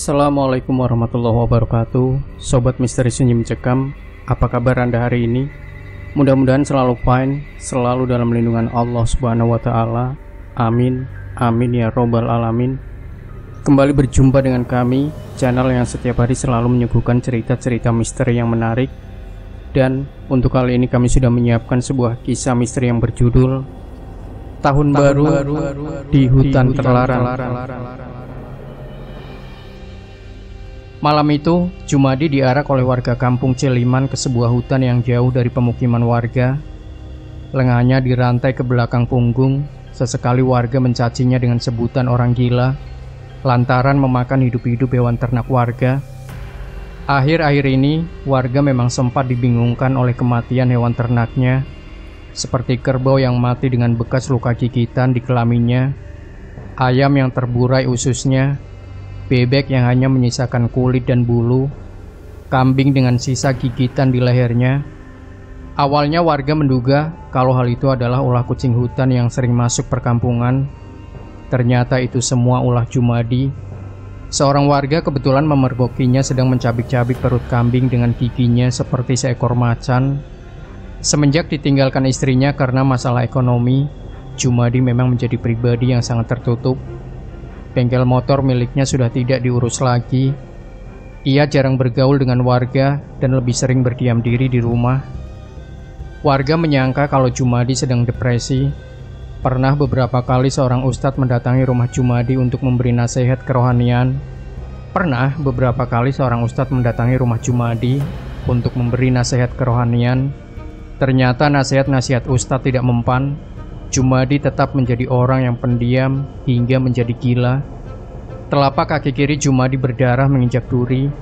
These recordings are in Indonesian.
Assalamualaikum warahmatullahi wabarakatuh. Sobat Misteri Sunyi Mencekam, apa kabar Anda hari ini? Mudah-mudahan selalu fine, selalu dalam lindungan Allah Subhanahu wa Ta'ala. Amin, amin ya Robbal Alamin. Kembali berjumpa dengan kami, channel yang setiap hari selalu menyuguhkan cerita-cerita misteri yang menarik. Dan untuk kali ini kami sudah menyiapkan sebuah kisah misteri yang berjudul Tahun Baru di Hutan Terlarang. Malam itu, Jumadi diarak oleh warga kampung Ciliman ke sebuah hutan yang jauh dari pemukiman warga. Lengannya dirantai ke belakang punggung, sesekali warga mencacinya dengan sebutan orang gila, lantaran memakan hidup-hidup hewan ternak warga. Akhir-akhir ini, warga memang sempat dibingungkan oleh kematian hewan ternaknya, seperti kerbau yang mati dengan bekas luka gigitan di kelaminnya, ayam yang terburai ususnya, bebek yang hanya menyisakan kulit dan bulu, kambing dengan sisa gigitan di lehernya. Awalnya warga menduga kalau hal itu adalah ulah kucing hutan yang sering masuk perkampungan. Ternyata itu semua ulah Jumadi. Seorang warga kebetulan memergokinya sedang mencabik-cabik perut kambing dengan giginya seperti seekor macan. Semenjak ditinggalkan istrinya karena masalah ekonomi, Jumadi memang menjadi pribadi yang sangat tertutup. Bengkel motor miliknya sudah tidak diurus lagi. Ia jarang bergaul dengan warga dan lebih sering berdiam diri di rumah. Warga menyangka kalau Jumadi sedang depresi. Pernah beberapa kali seorang ustadz mendatangi rumah Jumadi untuk memberi nasihat kerohanian. Ternyata nasihat-nasihat ustadz tidak mempan. Jumadi tetap menjadi orang yang pendiam hingga menjadi gila. Telapak kaki kiri Jumadi berdarah menginjak duri.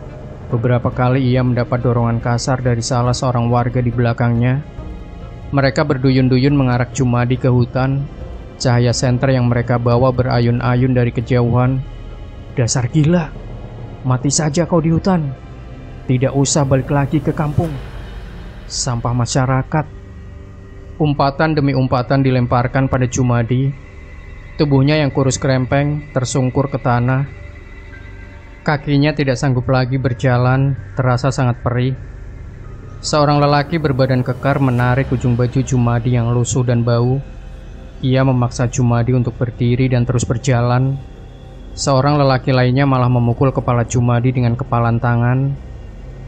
Beberapa kali ia mendapat dorongan kasar dari salah seorang warga di belakangnya. Mereka berduyun-duyun mengarak Jumadi ke hutan. Cahaya senter yang mereka bawa berayun-ayun dari kejauhan. "Dasar gila, mati saja kau di hutan. Tidak usah balik lagi ke kampung. Sampah masyarakat." Umpatan demi umpatan dilemparkan pada Jumadi. Tubuhnya yang kurus krempeng tersungkur ke tanah. Kakinya tidak sanggup lagi berjalan, terasa sangat perih. Seorang lelaki berbadan kekar menarik ujung baju Jumadi yang lusuh dan bau. Ia memaksa Jumadi untuk berdiri dan terus berjalan. Seorang lelaki lainnya malah memukul kepala Jumadi dengan kepalan tangan.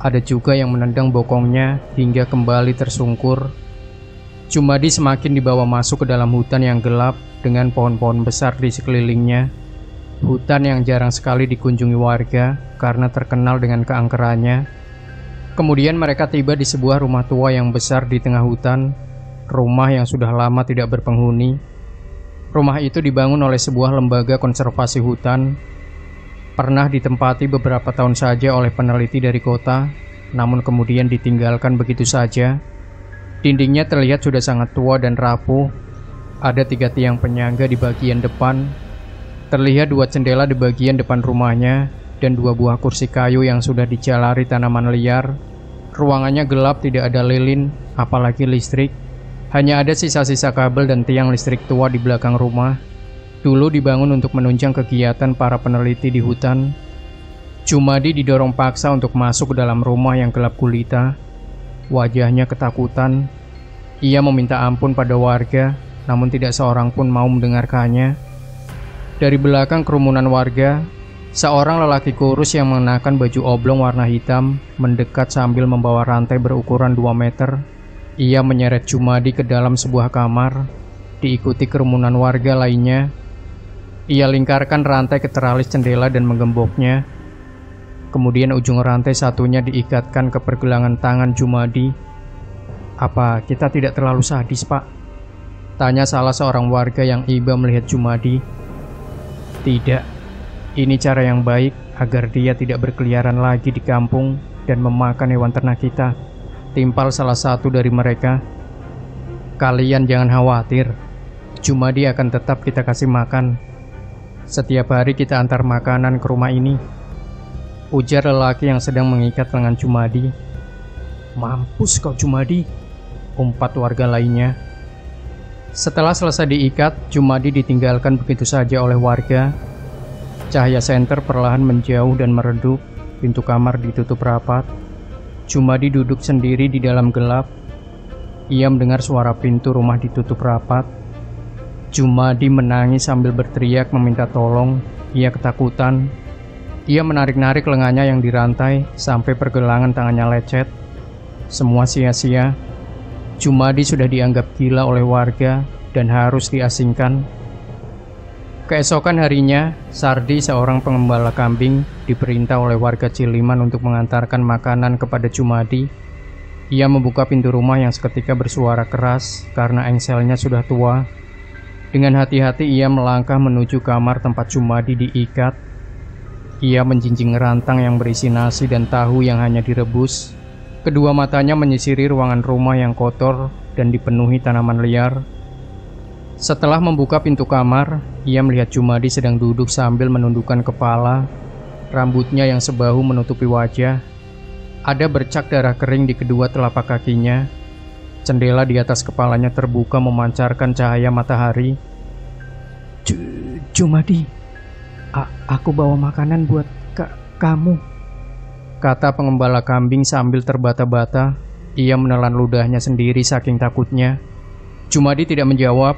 Ada juga yang menendang bokongnya hingga kembali tersungkur. Jumadi semakin dibawa masuk ke dalam hutan yang gelap dengan pohon-pohon besar di sekelilingnya. Hutan yang jarang sekali dikunjungi warga karena terkenal dengan keangkerannya. Kemudian mereka tiba di sebuah rumah tua yang besar di tengah hutan. Rumah yang sudah lama tidak berpenghuni. Rumah itu dibangun oleh sebuah lembaga konservasi hutan. Pernah ditempati beberapa tahun saja oleh peneliti dari kota, namun kemudian ditinggalkan begitu saja. Dindingnya terlihat sudah sangat tua dan rapuh. Ada 3 tiang penyangga di bagian depan. Terlihat 2 jendela di bagian depan rumahnya dan 2 buah kursi kayu yang sudah dijalari tanaman liar. Ruangannya gelap, tidak ada lilin, apalagi listrik. Hanya ada sisa-sisa kabel dan tiang listrik tua di belakang rumah. Dulu dibangun untuk menunjang kegiatan para peneliti di hutan. Jumadi didorong paksa untuk masuk ke dalam rumah yang gelap gulita. Wajahnya ketakutan. Ia meminta ampun pada warga, namun tidak seorang pun mau mendengarkannya. Dari belakang kerumunan warga, seorang lelaki kurus yang mengenakan baju oblong warna hitam mendekat sambil membawa rantai berukuran 2 meter. Ia menyeret Jumadi ke dalam sebuah kamar, diikuti kerumunan warga lainnya. Ia lingkarkan rantai ke teralis jendela dan menggemboknya. Kemudian ujung rantai satunya diikatkan ke pergelangan tangan Jumadi. "Apa kita tidak terlalu sadis, Pak?" tanya salah seorang warga yang iba melihat Jumadi. "Tidak, ini cara yang baik agar dia tidak berkeliaran lagi di kampung dan memakan hewan ternak kita," timpal salah satu dari mereka. "Kalian jangan khawatir, Jumadi akan tetap kita kasih makan. Setiap hari kita antar makanan ke rumah ini," ujar lelaki yang sedang mengikat lengan Jumadi. "Mampus kau Jumadi," umpat warga lainnya. Setelah selesai diikat, Jumadi ditinggalkan begitu saja oleh warga. Cahaya senter perlahan menjauh dan meredup. Pintu kamar ditutup rapat. Jumadi duduk sendiri di dalam gelap. Ia mendengar suara pintu rumah ditutup rapat. Jumadi menangis sambil berteriak meminta tolong. Ia ketakutan. Ia menarik-narik lengannya yang dirantai sampai pergelangan tangannya lecet. Semua sia-sia. Jumadi sudah dianggap gila oleh warga dan harus diasingkan. Keesokan harinya, Sardi, seorang pengembala kambing, diperintah oleh warga Ciliman untuk mengantarkan makanan kepada Jumadi. Ia membuka pintu rumah yang seketika bersuara keras karena engselnya sudah tua. Dengan hati-hati ia melangkah menuju kamar tempat Jumadi diikat. Ia menjinjing rantang yang berisi nasi dan tahu yang hanya direbus. Kedua matanya menyisiri ruangan rumah yang kotor dan dipenuhi tanaman liar. Setelah membuka pintu kamar, ia melihat Jumadi sedang duduk sambil menundukkan kepala. Rambutnya yang sebahu menutupi wajah. Ada bercak darah kering di kedua telapak kakinya. Jendela di atas kepalanya terbuka memancarkan cahaya matahari. Jumadi, aku bawa makanan buat kamu, kata pengembala kambing sambil terbata-bata. Ia menelan ludahnya sendiri saking takutnya. Jumadi tidak menjawab.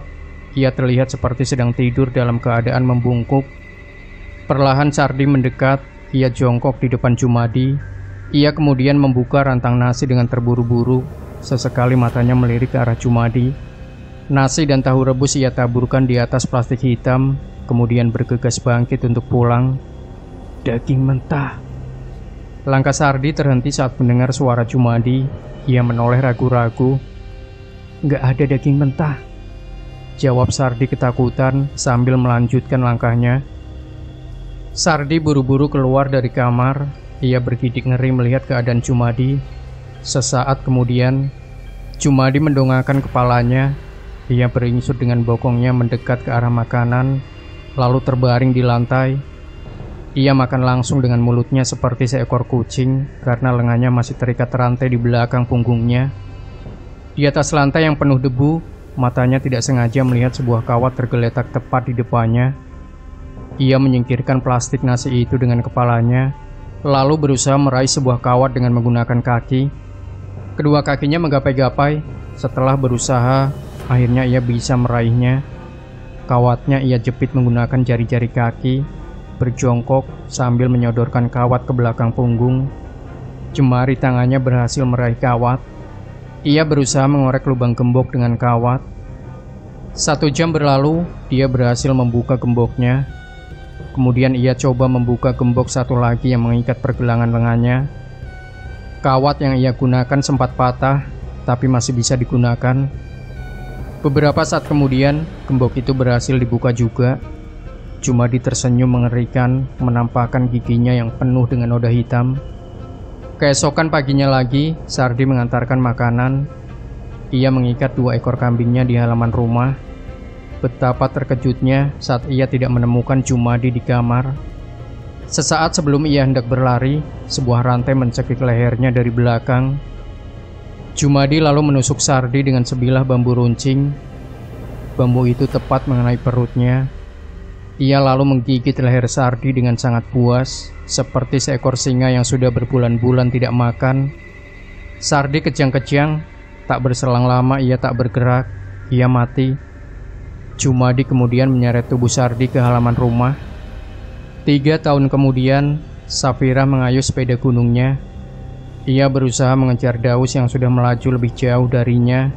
Ia terlihat seperti sedang tidur dalam keadaan membungkuk. Perlahan Sardi mendekat. Ia jongkok di depan Jumadi. Ia kemudian membuka rantang nasi dengan terburu-buru. Sesekali matanya melirik ke arah Jumadi. Nasi dan tahu rebus ia taburkan di atas plastik hitam, kemudian bergegas bangkit untuk pulang. Daging mentah. Langkah Sardi terhenti saat mendengar suara Jumadi. Ia menoleh ragu-ragu. Nggak ada daging mentah, jawab Sardi ketakutan sambil melanjutkan langkahnya. Sardi buru-buru keluar dari kamar. Ia bergidik ngeri melihat keadaan Jumadi. Sesaat kemudian, Jumadi mendongakkan kepalanya. Ia beringsut dengan bokongnya mendekat ke arah makanan, lalu terbaring di lantai. Ia makan langsung dengan mulutnya seperti seekor kucing karena lengannya masih terikat rantai di belakang punggungnya. Di atas lantai yang penuh debu, matanya tidak sengaja melihat sebuah kawat tergeletak tepat di depannya. Ia menyingkirkan plastik nasi itu dengan kepalanya, lalu berusaha meraih sebuah kawat dengan menggunakan kaki. Kedua kakinya menggapai-gapai. Setelah berusaha, akhirnya ia bisa meraihnya. Kawatnya ia jepit menggunakan jari-jari kaki, berjongkok sambil menyodorkan kawat ke belakang punggung. Jemari tangannya berhasil meraih kawat. Ia berusaha mengorek lubang gembok dengan kawat. 1 jam berlalu, dia berhasil membuka gemboknya. Kemudian ia coba membuka gembok satu lagi yang mengikat pergelangan lengannya. Kawat yang ia gunakan sempat patah, tapi masih bisa digunakan. Beberapa saat kemudian, gembok itu berhasil dibuka juga. Jumadi tersenyum mengerikan, menampakkan giginya yang penuh dengan noda hitam. Keesokan paginya lagi, Sardi mengantarkan makanan. Ia mengikat 2 ekor kambingnya di halaman rumah. Betapa terkejutnya saat ia tidak menemukan Jumadi di kamar. Sesaat sebelum ia hendak berlari, sebuah rantai mencekik lehernya dari belakang. Jumadi lalu menusuk Sardi dengan sebilah bambu runcing. Bambu itu tepat mengenai perutnya. Ia lalu menggigit leher Sardi dengan sangat puas, seperti seekor singa yang sudah berbulan-bulan tidak makan. Sardi kejang-kejang, tak berselang lama ia tak bergerak, ia mati. Jumadi kemudian menyeret tubuh Sardi ke halaman rumah. 3 tahun kemudian, Safira mengayuh sepeda gunungnya. Ia berusaha mengejar Daus yang sudah melaju lebih jauh darinya.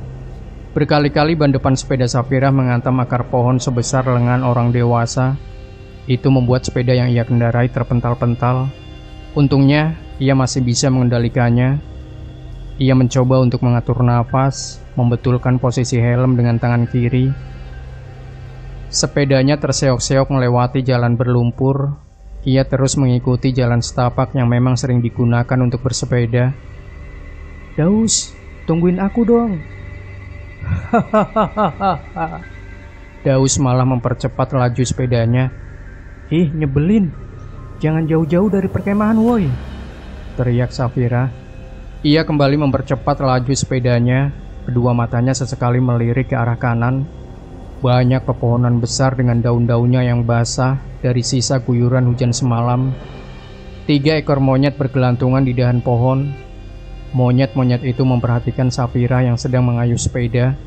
Berkali-kali ban depan sepeda Safira menghantam akar pohon sebesar lengan orang dewasa. Itu membuat sepeda yang ia kendarai terpental-pental. Untungnya, ia masih bisa mengendalikannya. Ia mencoba untuk mengatur nafas, membetulkan posisi helm dengan tangan kiri. Sepedanya terseok-seok melewati jalan berlumpur. Ia terus mengikuti jalan setapak yang memang sering digunakan untuk bersepeda. Daus, tungguin aku dong. Hahaha. Daus malah mempercepat laju sepedanya. Nyebelin. Jangan jauh-jauh dari perkemahan, woi, teriak Safira. Ia kembali mempercepat laju sepedanya. Kedua matanya sesekali melirik ke arah kanan. Banyak pepohonan besar dengan daun-daunnya yang basah dari sisa guyuran hujan semalam. 3 ekor monyet bergelantungan di dahan pohon. Monyet-monyet itu memperhatikan Safira yang sedang mengayuh sepeda.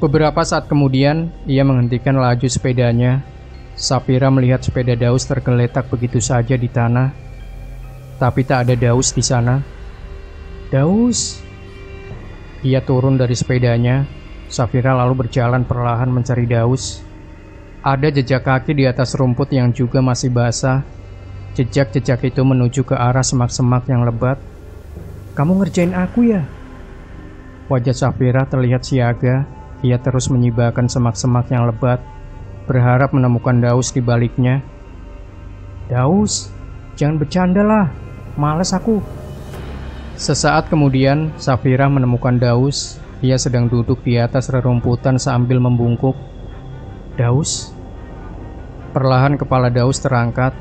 Beberapa saat kemudian, ia menghentikan laju sepedanya. Safira melihat sepeda Daus tergeletak begitu saja di tanah. Tapi tak ada Daus di sana. Daus! Ia turun dari sepedanya. Safira lalu berjalan perlahan mencari Daus. Ada jejak kaki di atas rumput yang juga masih basah. Jejak-jejak itu menuju ke arah semak-semak yang lebat. "Kamu ngerjain aku ya?" Wajah Safira terlihat siaga. Ia terus menyibakkan semak-semak yang lebat, berharap menemukan Daus di baliknya. "Daus, jangan bercanda lah. Males aku." Sesaat kemudian, Safira menemukan Daus. Ia sedang duduk di atas rerumputan sambil membungkuk. "Daus?" Perlahan kepala Daus terangkat,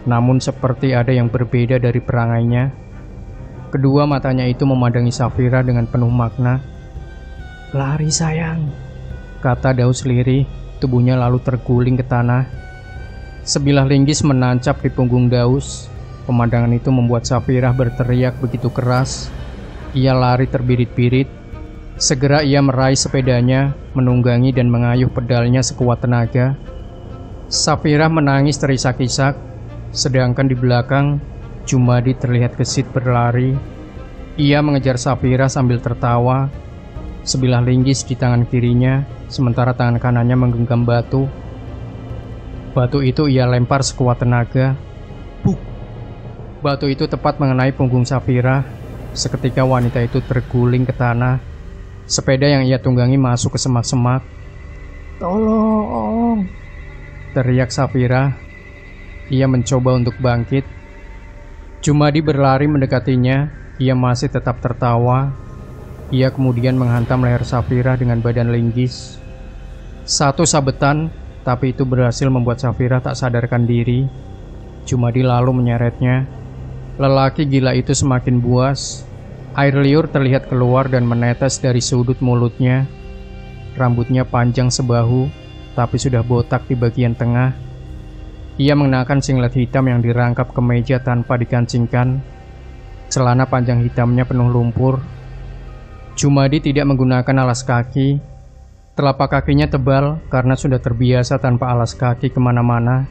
namun seperti ada yang berbeda dari perangainya. Kedua matanya itu memandangi Safira dengan penuh makna. "Lari sayang," kata Daus lirih. Tubuhnya lalu terguling ke tanah. Sebilah linggis menancap di punggung Daus. Pemandangan itu membuat Safira berteriak begitu keras. Ia lari terbirit-birit. Segera ia meraih sepedanya, menunggangi dan mengayuh pedalnya sekuat tenaga. Safira menangis terisak-isak, sedangkan di belakang, Jumadi terlihat gesit berlari. Ia mengejar Safira sambil tertawa. Sebilah linggis di tangan kirinya, sementara tangan kanannya menggenggam batu. Batu itu ia lempar sekuat tenaga. Buk! Batu itu tepat mengenai punggung Safira. Seketika wanita itu terguling ke tanah. Sepeda yang ia tunggangi masuk ke semak-semak. "Tolong!" teriak Safira. Ia mencoba untuk bangkit. Jumadi berlari mendekatinya. Ia masih tetap tertawa. Ia kemudian menghantam leher Safira dengan badan linggis. Satu sabetan, tapi itu berhasil membuat Safira tak sadarkan diri. Jumadi lalu menyeretnya. Lelaki gila itu semakin buas. Air liur terlihat keluar dan menetes dari sudut mulutnya. Rambutnya panjang sebahu, tapi sudah botak di bagian tengah. Ia mengenakan singlet hitam yang dirangkap ke meja tanpa dikancingkan. Celana panjang hitamnya penuh lumpur. Jumadi tidak menggunakan alas kaki. Telapak kakinya tebal karena sudah terbiasa tanpa alas kaki kemana-mana.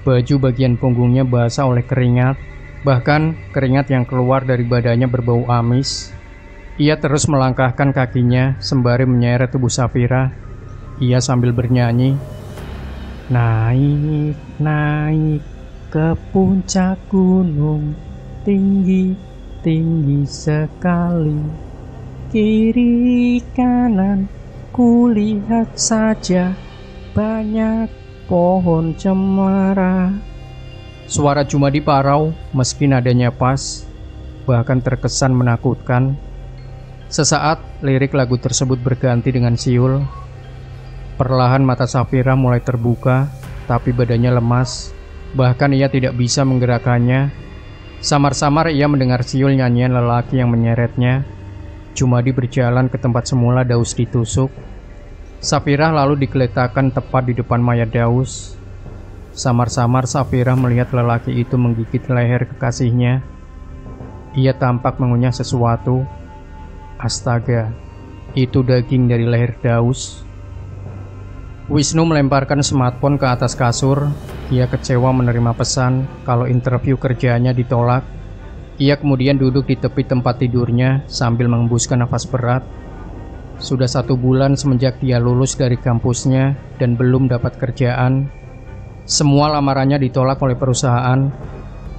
Baju bagian punggungnya basah oleh keringat. Bahkan keringat yang keluar dari badannya berbau amis. Ia terus melangkahkan kakinya sembari menyeret tubuh Safira. Ia sambil bernyanyi, "Naik, naik ke puncak gunung, tinggi, tinggi sekali. Kiri kanan kulihat saja, banyak pohon cemara." Suara Jumadi parau, meski nadanya pas, bahkan terkesan menakutkan. Sesaat, lirik lagu tersebut berganti dengan siul. Perlahan mata Safira mulai terbuka, tapi badannya lemas. Bahkan ia tidak bisa menggerakkannya. Samar-samar ia mendengar siul nyanyian lelaki yang menyeretnya. Jumadi berjalan ke tempat semula Daus ditusuk. Safira lalu digeletakkan tepat di depan mayat Daus. Samar-samar Safira melihat lelaki itu menggigit leher kekasihnya. Ia tampak mengunyah sesuatu. Astaga, itu daging dari leher Daus. Wisnu melemparkan smartphone ke atas kasur. Ia kecewa menerima pesan kalau interview kerjanya ditolak. Ia kemudian duduk di tepi tempat tidurnya sambil menghembuskan nafas berat. Sudah 1 bulan semenjak dia lulus dari kampusnya dan belum dapat kerjaan. Semua lamarannya ditolak oleh perusahaan.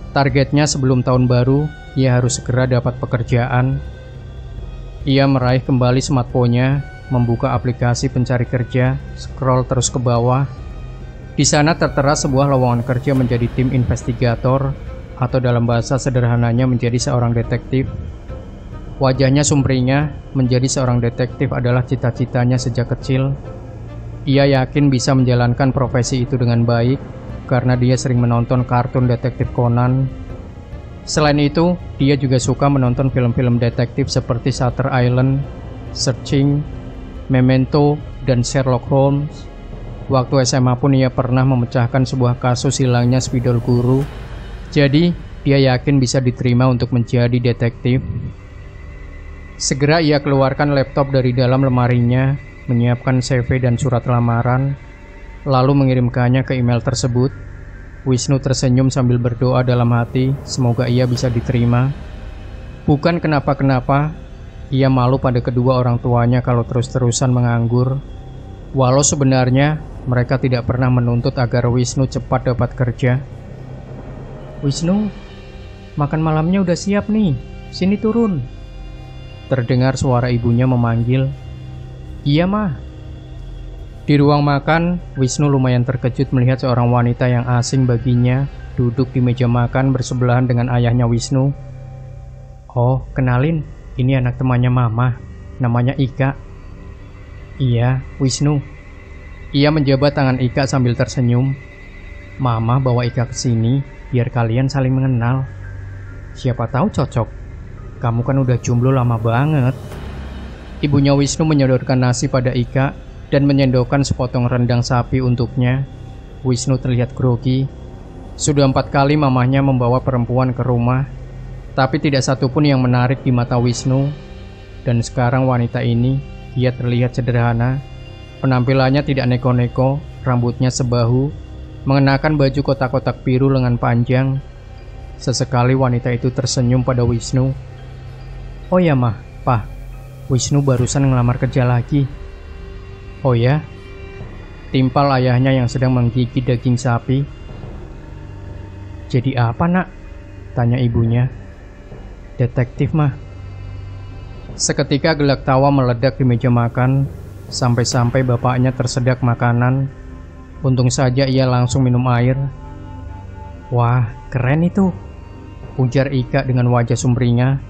Targetnya sebelum tahun baru, ia harus segera dapat pekerjaan. Ia meraih kembali smartphone-nya, membuka aplikasi pencari kerja, scroll terus ke bawah. Di sana tertera sebuah lowongan kerja menjadi tim investigator, atau dalam bahasa sederhananya menjadi seorang detektif. Wajahnya sumringah, menjadi seorang detektif adalah cita-citanya sejak kecil. Ia yakin bisa menjalankan profesi itu dengan baik karena dia sering menonton kartun detektif Conan. Selain itu, dia juga suka menonton film-film detektif seperti Shutter Island, Searching, Memento, dan Sherlock Holmes. Waktu SMA pun ia pernah memecahkan sebuah kasus hilangnya spidol guru. Jadi, dia yakin bisa diterima untuk menjadi detektif. Segera ia keluarkan laptop dari dalam lemarinya, menyiapkan CV dan surat lamaran, lalu mengirimkannya ke email tersebut. Wisnu tersenyum sambil berdoa dalam hati, semoga ia bisa diterima. Bukan kenapa-kenapa, ia malu pada kedua orang tuanya kalau terus-terusan menganggur. Walau sebenarnya mereka tidak pernah menuntut agar Wisnu cepat dapat kerja. "Wisnu, makan malamnya udah siap nih, sini turun." Terdengar suara ibunya memanggil. "Iya, Mah." Di ruang makan, Wisnu lumayan terkejut melihat seorang wanita yang asing baginya duduk di meja makan bersebelahan dengan ayahnya Wisnu. "Oh, kenalin, ini anak temannya Mama, namanya Ika." "Iya, Wisnu." Ia menjabat tangan Ika sambil tersenyum. "Mama bawa Ika ke sini biar kalian saling mengenal. Siapa tahu cocok. Kamu kan udah jomblo lama banget." Ibunya Wisnu menyodorkan nasi pada Ika dan menyendokkan sepotong rendang sapi untuknya. Wisnu terlihat grogi. Sudah 4 kali mamahnya membawa perempuan ke rumah, tapi tidak satupun yang menarik di mata Wisnu. Dan sekarang wanita ini, ia terlihat sederhana. Penampilannya tidak neko-neko, rambutnya sebahu, mengenakan baju kotak-kotak biru lengan panjang. Sesekali wanita itu tersenyum pada Wisnu. "Oh ya, Mah, Pak, Wisnu barusan ngelamar kerja lagi." "Oh ya?" Timpal ayahnya yang sedang menggigit daging sapi. "Jadi apa, Nak?" tanya ibunya. "Detektif, Mah." Seketika gelak tawa meledak di meja makan, sampai-sampai bapaknya tersedak makanan. Untung saja ia langsung minum air. "Wah, keren itu," ujar Ika dengan wajah sumringah.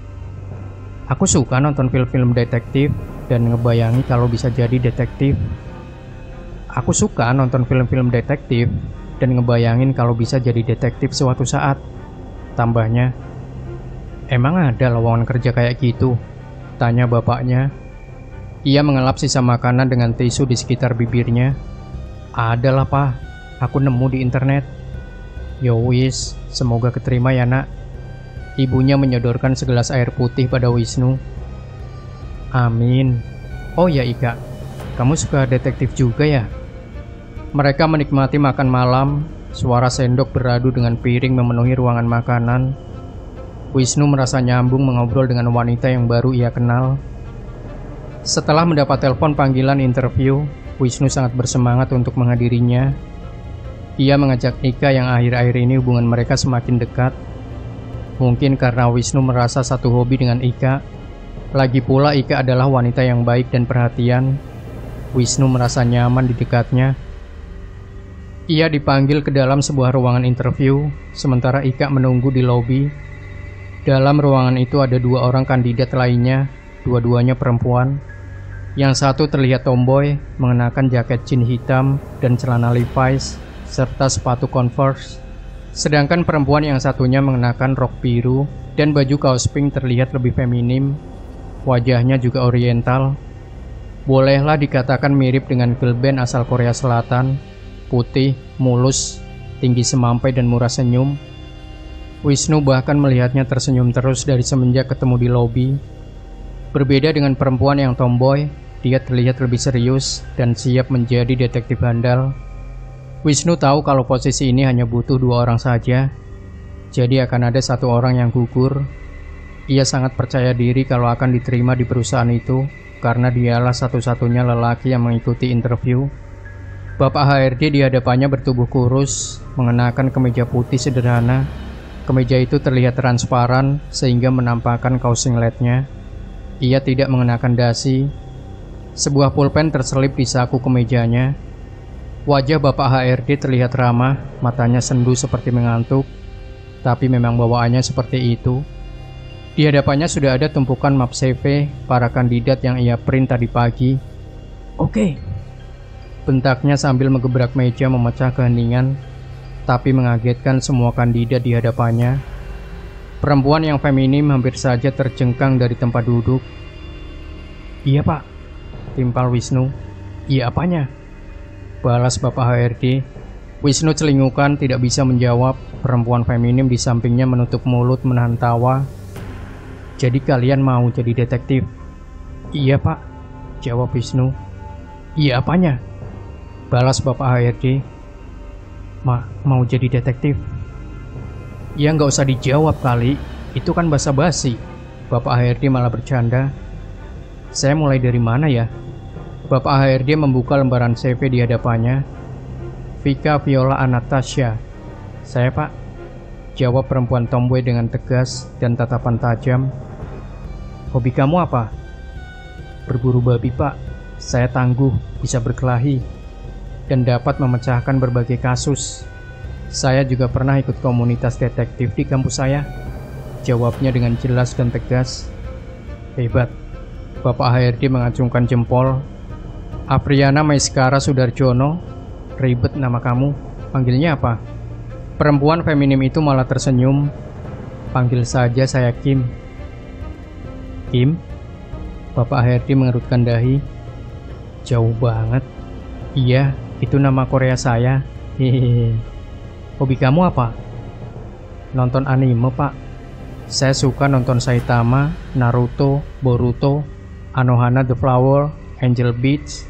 "Aku suka nonton film-film detektif dan ngebayangi kalau bisa jadi detektif." "Aku suka nonton film-film detektif dan ngebayangin kalau bisa jadi detektif suatu saat," tambahnya. "Emang ada lowongan kerja kayak gitu?" tanya bapaknya. Ia mengelap sisa makanan dengan tisu di sekitar bibirnya. "Ada lah, Pak. Aku nemu di internet." "Yowis, semoga keterima ya, Nak." Ibunya menyodorkan segelas air putih pada Wisnu. "Amin. Oh ya, Ika, kamu suka detektif juga ya?" Mereka menikmati makan malam. Suara sendok beradu dengan piring memenuhi ruangan makanan. Wisnu merasa nyambung mengobrol dengan wanita yang baru ia kenal. Setelah mendapat telepon panggilan interview, Wisnu sangat bersemangat untuk menghadirinya. Ia mengajak Ika yang akhir-akhir ini hubungan mereka semakin dekat. Mungkin karena Wisnu merasa satu hobi dengan Ika. Lagi pula Ika adalah wanita yang baik dan perhatian. Wisnu merasa nyaman di dekatnya. Ia dipanggil ke dalam sebuah ruangan interview, sementara Ika menunggu di lobi. Dalam ruangan itu ada 2 orang kandidat lainnya, dua-duanya perempuan. Yang satu terlihat tomboy, mengenakan jaket jeans hitam dan celana Levi's, serta sepatu Converse. Sedangkan perempuan yang satunya mengenakan rok biru dan baju kaos pink terlihat lebih feminim. Wajahnya juga oriental. Bolehlah dikatakan mirip dengan girl band asal Korea Selatan. Putih, mulus, tinggi semampai dan murah senyum. Wisnu bahkan melihatnya tersenyum terus dari semenjak ketemu di lobi. Berbeda dengan perempuan yang tomboy, dia terlihat lebih serius dan siap menjadi detektif handal. Wisnu tahu kalau posisi ini hanya butuh 2 orang saja, jadi akan ada 1 orang yang gugur. Ia sangat percaya diri kalau akan diterima di perusahaan itu, karena dialah satu-satunya lelaki yang mengikuti interview. Bapak HRD di hadapannya bertubuh kurus, mengenakan kemeja putih sederhana. Kemeja itu terlihat transparan sehingga menampakkan kaos singletnya. Ia tidak mengenakan dasi. Sebuah pulpen terselip di saku kemejanya. Wajah Bapak HRD terlihat ramah, matanya sendu seperti mengantuk, tapi memang bawaannya seperti itu. Di hadapannya sudah ada tumpukan map CV para kandidat yang ia print tadi pagi. "Oke," bentaknya sambil menggebrak meja memecah keheningan, tapi mengagetkan semua kandidat di hadapannya. Perempuan yang feminim hampir saja terjengkang dari tempat duduk. "Iya, Pak," timpal Wisnu. Iya apanya? Balas Bapak HRD. Wisnu celingukan tidak bisa menjawab. Perempuan feminim di sampingnya menutup mulut menahan tawa. Jadi kalian mau jadi detektif? Iya pak, jawab Wisnu. Iya apanya? Balas Bapak HRD. Mau jadi detektif? Ya nggak usah dijawab kali, itu kan basa-basi. Bapak HRD malah bercanda. Saya mulai dari mana ya? Bapak HRD membuka lembaran CV di hadapannya. Vika Viola Anastasia. Saya pak, jawab perempuan tomboy dengan tegas dan tatapan tajam. Hobi kamu apa? Berburu babi pak. Saya tangguh, bisa berkelahi, dan dapat memecahkan berbagai kasus. Saya juga pernah ikut komunitas detektif di kampus saya. Jawabnya dengan jelas dan tegas. Hebat. Bapak HRD mengacungkan jempol. Apriana Maiskara Sudarjono. Ribet nama kamu. Panggilnya apa? Perempuan feminim itu malah tersenyum. Panggil saja saya Kim. Kim? Bapak HRD mengerutkan dahi. Jauh banget. Iya, itu nama Korea saya. Hehehe. Hobi kamu apa? Nonton anime pak. Saya suka nonton Saitama, Naruto, Boruto, Anohana the Flower, Angel Beats,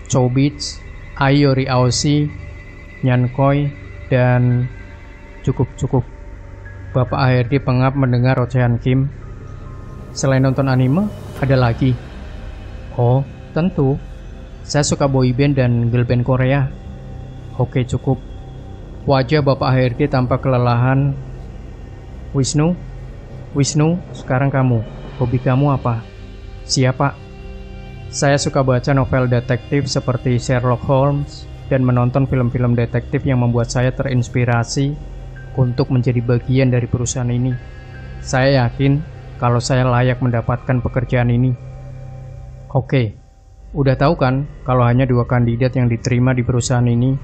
Chow Beats, Ayori Aoshi, Nyankoi, dan cukup. Bapak HRD pengap mendengar ocehan Kim. Selain nonton anime, ada lagi? Oh, tentu. Saya suka boyband dan girlband Korea. Oke, cukup. Wajah Bapak HRD tampak kelelahan. Wisnu, sekarang kamu. Hobi kamu apa? Siapa? Saya suka baca novel detektif seperti Sherlock Holmes dan menonton film-film detektif yang membuat saya terinspirasi untuk menjadi bagian dari perusahaan ini. Saya yakin kalau saya layak mendapatkan pekerjaan ini. Oke, udah tahu kan kalau hanya 2 kandidat yang diterima di perusahaan ini?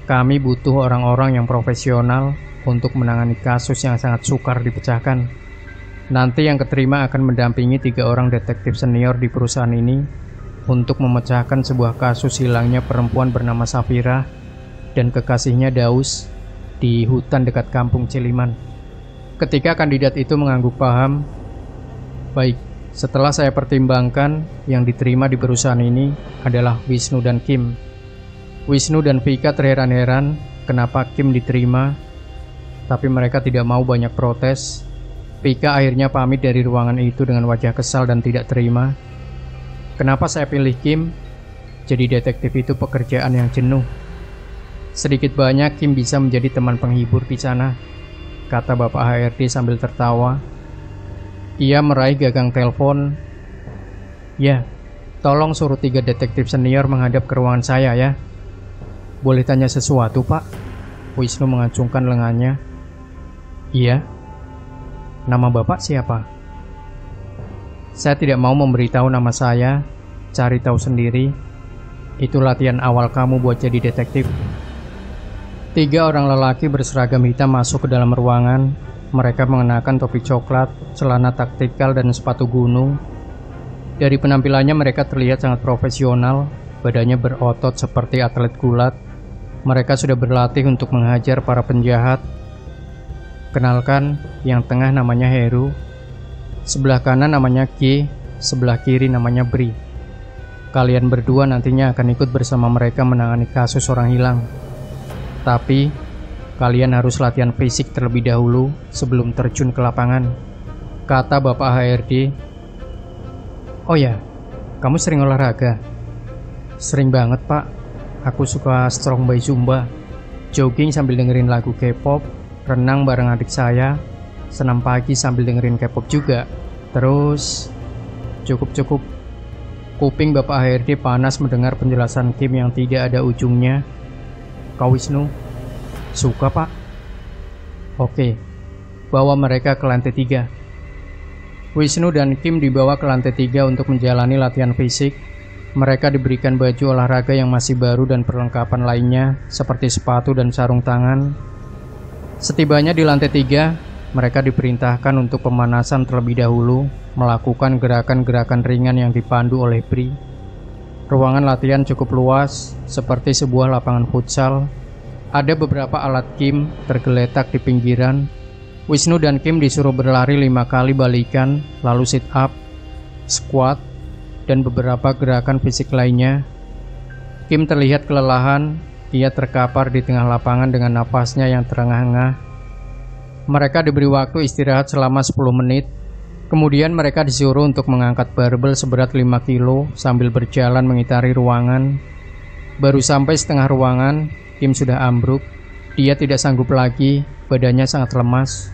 Kami butuh orang-orang yang profesional untuk menangani kasus yang sangat sukar dipecahkan. Nanti yang keterima akan mendampingi 3 orang detektif senior di perusahaan ini untuk memecahkan sebuah kasus hilangnya perempuan bernama Safira dan kekasihnya Daus di hutan dekat kampung Ciliman. Ketika kandidat itu mengangguk paham, baik, setelah saya pertimbangkan, yang diterima di perusahaan ini adalah Wisnu dan Kim. Wisnu dan Vika terheran-heran kenapa Kim diterima, tapi mereka tidak mau banyak protes. Vika akhirnya pamit dari ruangan itu dengan wajah kesal dan tidak terima. Kenapa saya pilih Kim? Jadi detektif itu pekerjaan yang jenuh. Sedikit banyak Kim bisa menjadi teman penghibur di sana, kata Bapak HRD sambil tertawa. Ia meraih gagang telepon. Ya, tolong suruh 3 detektif senior menghadap ke ruangan saya ya. Boleh tanya sesuatu pak? Wisnu mengacungkan lengannya. Iya. Nama bapak siapa? Saya tidak mau memberitahu nama saya. Cari tahu sendiri. Itu latihan awal kamu buat jadi detektif. 3 orang lelaki berseragam hitam masuk ke dalam ruangan. Mereka mengenakan topi coklat, celana taktikal, dan sepatu gunung. Dari penampilannya mereka terlihat sangat profesional. Badannya berotot seperti atlet gulat. Mereka sudah berlatih untuk menghajar para penjahat. Kenalkan, yang tengah namanya Heru, sebelah kanan namanya Ki, sebelah kiri namanya Bri. Kalian berdua nantinya akan ikut bersama mereka menangani kasus orang hilang. Tapi, kalian harus latihan fisik terlebih dahulu sebelum terjun ke lapangan, kata Bapak HRD. Oh ya, kamu sering olahraga? Sering banget pak. Aku suka strong by Zumba, jogging sambil dengerin lagu K-pop, renang bareng adik saya, senam pagi sambil dengerin K-pop juga. Terus, cukup. Kuping Bapak HRD panas mendengar penjelasan Kim yang tidak ada ujungnya. Kau Wisnu? Suka pak. Oke, bawa mereka ke lantai 3. Wisnu dan Kim dibawa ke lantai 3 untuk menjalani latihan fisik. Mereka diberikan baju olahraga yang masih baru dan perlengkapan lainnya seperti sepatu dan sarung tangan. Setibanya di lantai 3, mereka diperintahkan untuk pemanasan terlebih dahulu, melakukan gerakan-gerakan ringan yang dipandu oleh Bri. Ruangan latihan cukup luas, seperti sebuah lapangan futsal. Ada beberapa alat Kim tergeletak di pinggiran. Wisnu dan Kim disuruh berlari 5 kali balikan, lalu sit up, squat, dan beberapa gerakan fisik lainnya. Kim terlihat kelelahan, ia terkapar di tengah lapangan dengan napasnya yang terengah-engah. Mereka diberi waktu istirahat selama 10 menit. Kemudian mereka disuruh untuk mengangkat barbel seberat 5 kilo sambil berjalan mengitari ruangan. Baru sampai setengah ruangan, Kim sudah ambruk. Dia tidak sanggup lagi, badannya sangat lemas.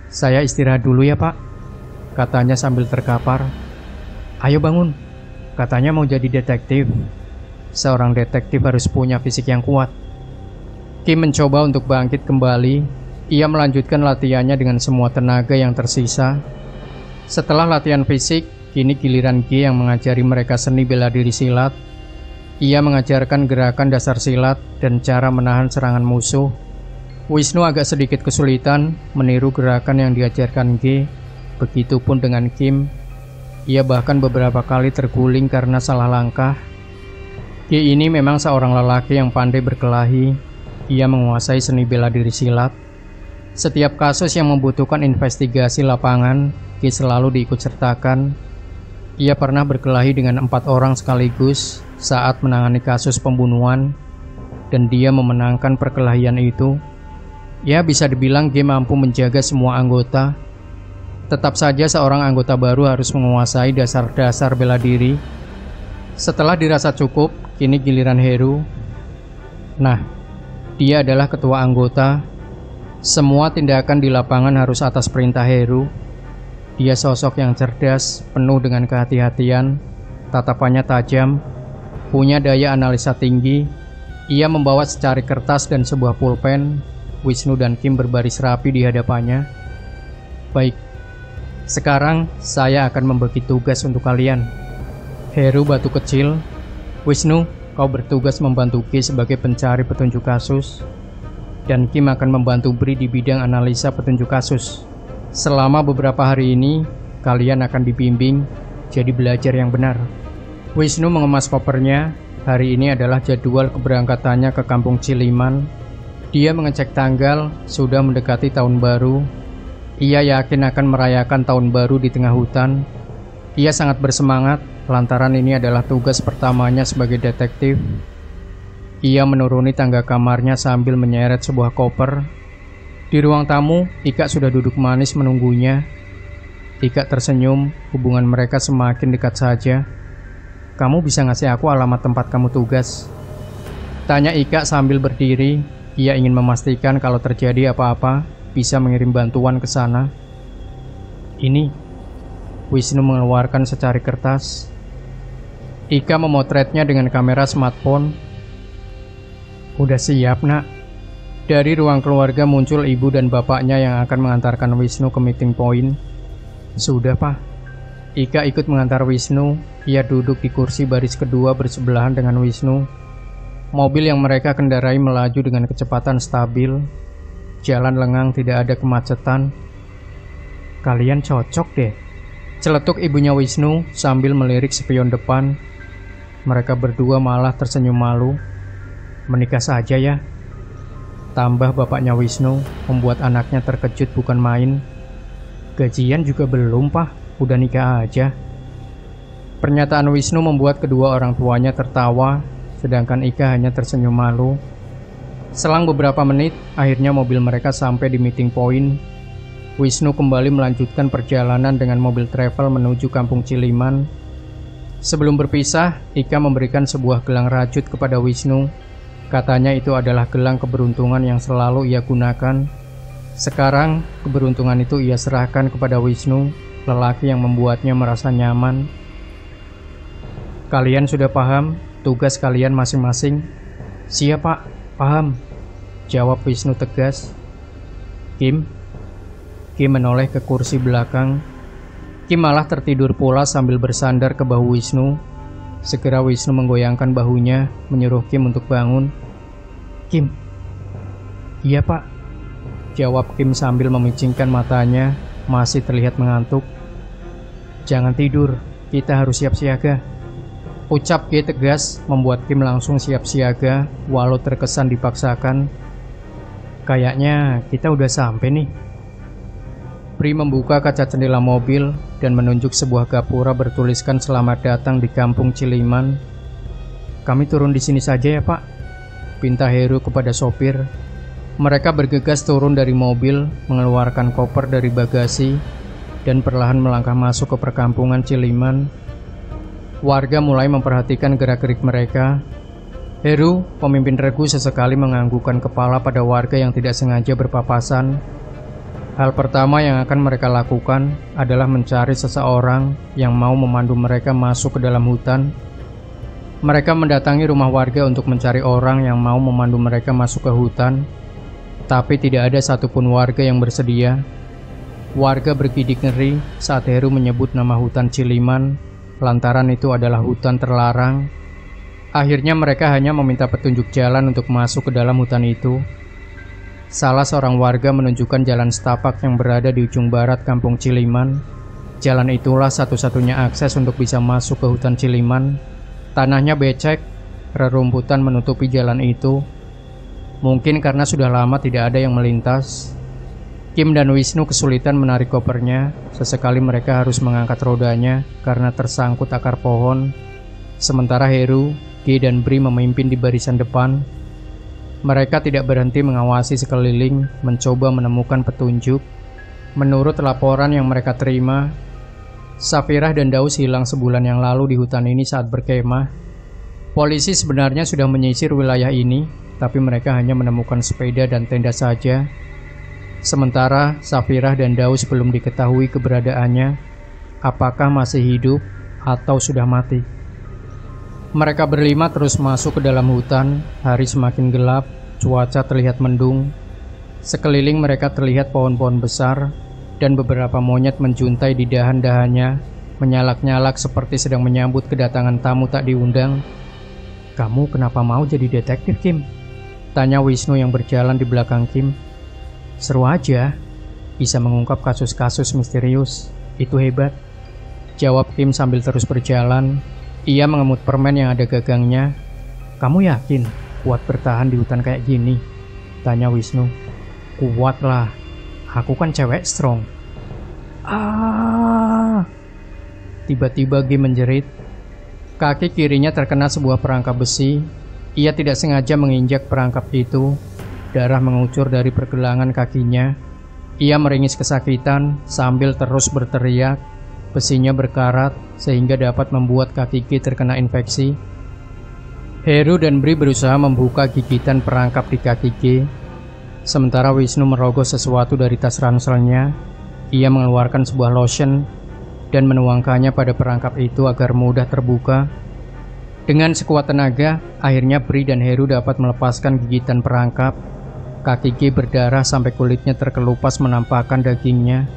"Saya istirahat dulu ya, Pak," katanya sambil terkapar. "Ayo bangun," katanya mau jadi detektif. Seorang detektif harus punya fisik yang kuat. Kim mencoba untuk bangkit kembali. Ia melanjutkan latihannya dengan semua tenaga yang tersisa. Setelah latihan fisik, kini giliran G yang mengajari mereka seni bela diri silat. Ia mengajarkan gerakan dasar silat dan cara menahan serangan musuh. Wisnu agak sedikit kesulitan meniru gerakan yang diajarkan G. Begitupun dengan Kim. Ia bahkan beberapa kali terguling karena salah langkah. G ini memang seorang lelaki yang pandai berkelahi. Ia menguasai seni bela diri silat. Setiap kasus yang membutuhkan investigasi lapangan, G selalu diikutsertakan. Ia pernah berkelahi dengan 4 orang sekaligus saat menangani kasus pembunuhan, dan dia memenangkan perkelahian itu. Ya, bisa dibilang G mampu menjaga semua anggota. Tetap saja seorang anggota baru harus menguasai dasar-dasar bela diri. Setelah dirasa cukup, kini giliran Heru. Nah, dia adalah ketua anggota. Semua tindakan di lapangan harus atas perintah Heru. Dia sosok yang cerdas, penuh dengan kehati-hatian, tatapannya tajam, punya daya analisa tinggi. Ia membawa secari kertas dan sebuah pulpen. Wisnu dan Kim berbaris rapi di hadapannya. "Baik, sekarang saya akan membagi tugas untuk kalian." Heru batu kecil. "Wisnu, kau bertugas membantu Ki sebagai pencari petunjuk kasus, dan Kim akan membantu Bri di bidang analisa petunjuk kasus. Selama beberapa hari ini, kalian akan dibimbing jadi belajar yang benar." Wisnu mengemas kopernya. Hari ini adalah jadwal keberangkatannya ke kampung Ciliman. Dia mengecek tanggal, sudah mendekati tahun baru. Ia yakin akan merayakan tahun baru di tengah hutan. Ia sangat bersemangat, lantaran ini adalah tugas pertamanya sebagai detektif. Ia menuruni tangga kamarnya sambil menyeret sebuah koper. Di ruang tamu, Ika sudah duduk manis menunggunya. Ika tersenyum, hubungan mereka semakin dekat saja. "Kamu bisa ngasih aku alamat tempat kamu tugas?" tanya Ika sambil berdiri. Ia ingin memastikan kalau terjadi apa-apa, bisa mengirim bantuan ke sana. "Ini," Wisnu mengeluarkan secari kertas. Ika memotretnya dengan kamera smartphone. "Udah siap, Nak?" Dari ruang keluarga muncul ibu dan bapaknya yang akan mengantarkan Wisnu ke meeting point. "Sudah, Pak." Ika ikut mengantar Wisnu. Ia duduk di kursi baris kedua bersebelahan dengan Wisnu. Mobil yang mereka kendarai melaju dengan kecepatan stabil. Jalan lengang, tidak ada kemacetan. "Kalian cocok deh," celetuk ibunya Wisnu sambil melirik spion depan. Mereka berdua malah tersenyum malu. "Menikah saja ya," tambah bapaknya Wisnu, membuat anaknya terkejut bukan main. "Gajian juga belum, Pak, udah nikah aja." Pernyataan Wisnu membuat kedua orang tuanya tertawa, sedangkan Ika hanya tersenyum malu. Selang beberapa menit, akhirnya mobil mereka sampai di meeting point. Wisnu kembali melanjutkan perjalanan dengan mobil travel menuju kampung Ciliman. Sebelum berpisah, Ika memberikan sebuah gelang rajut kepada Wisnu. Katanya itu adalah gelang keberuntungan yang selalu ia gunakan. Sekarang, keberuntungan itu ia serahkan kepada Wisnu, lelaki yang membuatnya merasa nyaman. "Kalian sudah paham tugas kalian masing-masing?" "Siap, Pak, paham," jawab Wisnu tegas. Kim menoleh ke kursi belakang. Kim malah tertidur pula sambil bersandar ke bahu Wisnu. Segera Wisnu menggoyangkan bahunya, menyuruh Kim untuk bangun. "Kim." "Iya, Pak," jawab Kim sambil memicingkan matanya, masih terlihat mengantuk. "Jangan tidur, kita harus siap siaga." Ucap G tegas membuat Kim langsung siap siaga walau terkesan dipaksakan. Kayaknya kita udah sampai nih. Pri membuka kaca jendela mobil dan menunjuk sebuah gapura bertuliskan selamat datang di Kampung Ciliman. Kami turun di sini saja ya Pak, pinta Heru kepada sopir. Mereka bergegas turun dari mobil, mengeluarkan koper dari bagasi, dan perlahan melangkah masuk ke perkampungan Ciliman. Warga mulai memperhatikan gerak-gerik mereka. Heru, pemimpin regu, sesekali menganggukkan kepala pada warga yang tidak sengaja berpapasan. Hal pertama yang akan mereka lakukan adalah mencari seseorang yang mau memandu mereka masuk ke dalam hutan. Mereka mendatangi rumah warga untuk mencari orang yang mau memandu mereka masuk ke hutan, tapi tidak ada satupun warga yang bersedia. Warga bergidik ngeri saat Heru menyebut nama hutan Ciliman, lantaran itu adalah hutan terlarang. Akhirnya mereka hanya meminta petunjuk jalan untuk masuk ke dalam hutan itu. Salah seorang warga menunjukkan jalan setapak yang berada di ujung barat Kampung Ciliman. Jalan itulah satu-satunya akses untuk bisa masuk ke hutan Ciliman. Tanahnya becek, rerumputan menutupi jalan itu. Mungkin karena sudah lama tidak ada yang melintas. Kim dan Wisnu kesulitan menarik kopernya. Sesekali mereka harus mengangkat rodanya karena tersangkut akar pohon. Sementara Heru, G dan Bri memimpin di barisan depan. Mereka tidak berhenti mengawasi sekeliling, mencoba menemukan petunjuk. Menurut laporan yang mereka terima, Safirah dan Daus hilang sebulan yang lalu di hutan ini saat berkemah. Polisi sebenarnya sudah menyisir wilayah ini, tapi mereka hanya menemukan sepeda dan tenda saja. Sementara Safirah dan Daus belum diketahui keberadaannya, apakah masih hidup atau sudah mati. Mereka berlima terus masuk ke dalam hutan. Hari semakin gelap, cuaca terlihat mendung. Sekeliling mereka terlihat pohon-pohon besar, dan beberapa monyet menjuntai di dahan-dahannya, menyalak-nyalak seperti sedang menyambut kedatangan tamu tak diundang. "Kamu kenapa mau jadi detektif, Kim?" tanya Wisnu yang berjalan di belakang Kim. "Seru aja, bisa mengungkap kasus-kasus misterius, itu hebat," jawab Kim sambil terus berjalan. Ia mengemut permen yang ada gagangnya. "Kamu yakin kuat bertahan di hutan kayak gini?" tanya Wisnu. "Kuat lah, aku kan cewek strong." "Ah!" Tiba-tiba Kim menjerit. Kaki kirinya terkena sebuah perangkap besi. Ia tidak sengaja menginjak perangkap itu. Darah mengucur dari pergelangan kakinya. Ia meringis kesakitan sambil terus berteriak. Besinya berkarat sehingga dapat membuat kaki G terkena infeksi. Heru dan Bri berusaha membuka gigitan perangkap di kaki G. Sementara Wisnu merogoh sesuatu dari tas ranselnya. Ia mengeluarkan sebuah lotion dan menuangkannya pada perangkap itu agar mudah terbuka. Dengan sekuat tenaga, akhirnya Bri dan Heru dapat melepaskan gigitan perangkap. Kaki G berdarah sampai kulitnya terkelupas menampakkan dagingnya.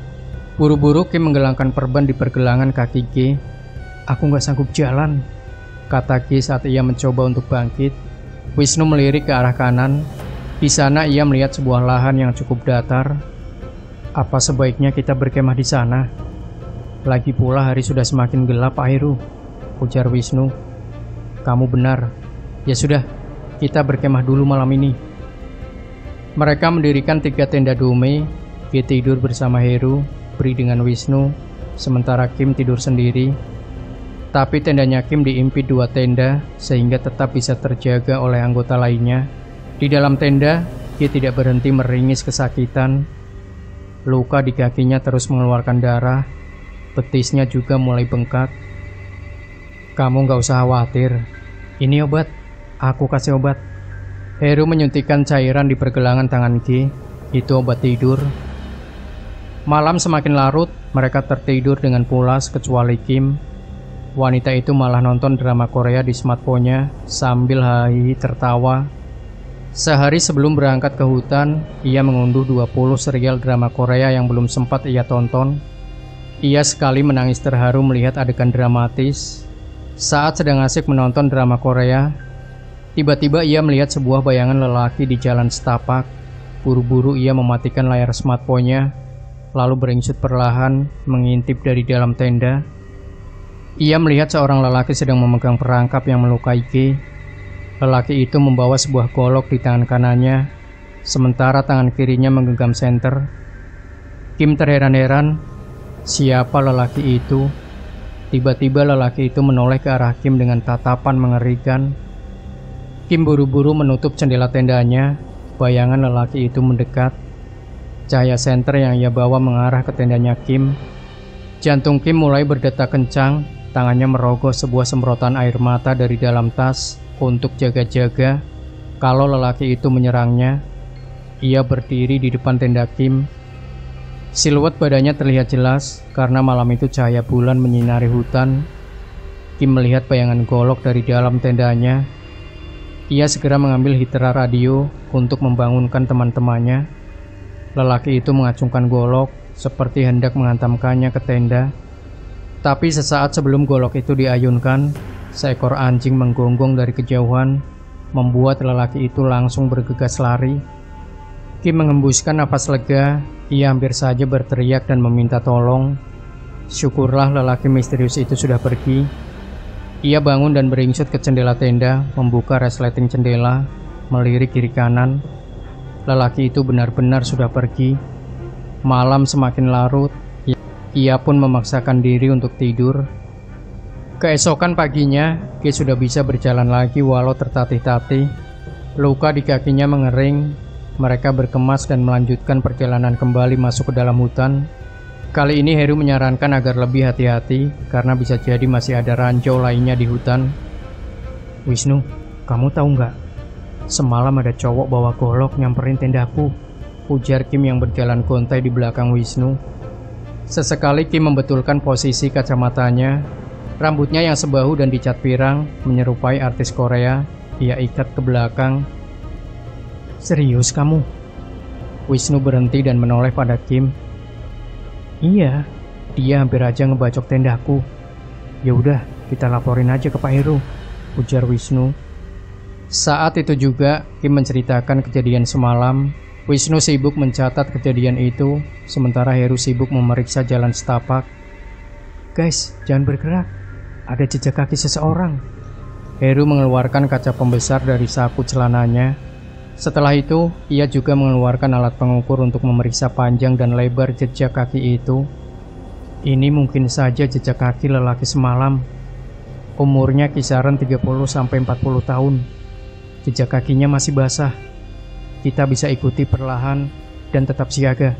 Buru-buru Kim menggelangkan perban di pergelangan kaki G. "Aku gak sanggup jalan," kata G saat ia mencoba untuk bangkit. Wisnu melirik ke arah kanan. Di sana ia melihat sebuah lahan yang cukup datar. "Apa sebaiknya kita berkemah di sana? Lagi pula hari sudah semakin gelap, Pak Heru," ujar Wisnu. "Kamu benar. Ya sudah, kita berkemah dulu malam ini." Mereka mendirikan 3 tenda dome. G tidur bersama Heru, Bri dengan Wisnu, sementara Kim tidur sendiri. Tapi tendanya Kim diimpit 2 tenda sehingga tetap bisa terjaga oleh anggota lainnya. Di dalam tenda, G tidak berhenti meringis kesakitan. Luka di kakinya terus mengeluarkan darah. Betisnya juga mulai bengkak. "Kamu gak usah khawatir. Ini obat. Aku kasih obat." Heru menyuntikkan cairan di pergelangan tangan G. "Itu obat tidur." Malam semakin larut, mereka tertidur dengan pulas kecuali Kim. Wanita itu malah nonton drama Korea di smartphone-nya sambil hahi tertawa. Sehari sebelum berangkat ke hutan, ia mengunduh 20 serial drama Korea yang belum sempat ia tonton. Ia sekali menangis terharu melihat adegan dramatis. Saat sedang asik menonton drama Korea, tiba-tiba ia melihat sebuah bayangan lelaki di jalan setapak. Buru-buru ia mematikan layar smartphone-nya, lalu beringsut perlahan mengintip dari dalam tenda. Ia melihat seorang lelaki sedang memegang perangkap yang melukai Ki. Lelaki itu membawa sebuah golok di tangan kanannya, sementara tangan kirinya menggenggam senter. Kim terheran-heran, siapa lelaki itu? Tiba-tiba lelaki itu menoleh ke arah Kim dengan tatapan mengerikan. Kim buru-buru menutup jendela tendanya. Bayangan lelaki itu mendekat. Cahaya senter yang ia bawa mengarah ke tendanya Kim. Jantung Kim mulai berdetak kencang. Tangannya merogoh sebuah semprotan air mata dari dalam tas untuk jaga-jaga kalau lelaki itu menyerangnya. Ia berdiri di depan tenda Kim. Siluet badannya terlihat jelas karena malam itu cahaya bulan menyinari hutan. Kim melihat bayangan golok dari dalam tendanya. Ia segera mengambil hitera radio untuk membangunkan teman-temannya. Lelaki itu mengacungkan golok seperti hendak menghantamkannya ke tenda. Tapi sesaat sebelum golok itu diayunkan, seekor anjing menggonggong dari kejauhan, membuat lelaki itu langsung bergegas lari. Kim mengembuskan napas lega. Ia hampir saja berteriak dan meminta tolong. Syukurlah lelaki misterius itu sudah pergi. Ia bangun dan beringsut ke jendela tenda, membuka resleting jendela, melirik kiri kanan. Lelaki itu benar-benar sudah pergi. Malam semakin larut. Ia pun memaksakan diri untuk tidur. Keesokan paginya, Ki sudah bisa berjalan lagi walau tertatih-tatih. Luka di kakinya mengering. Mereka berkemas dan melanjutkan perjalanan kembali masuk ke dalam hutan. Kali ini Heru menyarankan agar lebih hati-hati karena bisa jadi masih ada ranjau lainnya di hutan. "Wisnu, kamu tahu nggak? Semalam ada cowok bawa golok nyamperin tendaku," ujar Kim yang berjalan gontai di belakang Wisnu. Sesekali Kim membetulkan posisi kacamatanya. Rambutnya yang sebahu dan dicat pirang menyerupai artis Korea. Ia ikat ke belakang. "Serius kamu?" Wisnu berhenti dan menoleh pada Kim. "Iya, dia hampir aja ngebacok tendaku." "Ya udah, kita laporin aja ke Pak Heru," ujar Wisnu. Saat itu juga Kim menceritakan kejadian semalam. Wisnu sibuk mencatat kejadian itu, sementara Heru sibuk memeriksa jalan setapak. "Guys, jangan bergerak. Ada jejak kaki seseorang." Heru mengeluarkan kaca pembesar dari saku celananya. Setelah itu, ia juga mengeluarkan alat pengukur untuk memeriksa panjang dan lebar jejak kaki itu. Ini mungkin saja jejak kaki lelaki semalam. Umurnya kisaran 30-40 tahun. Jejak kakinya masih basah. Kita bisa ikuti perlahan dan tetap siaga.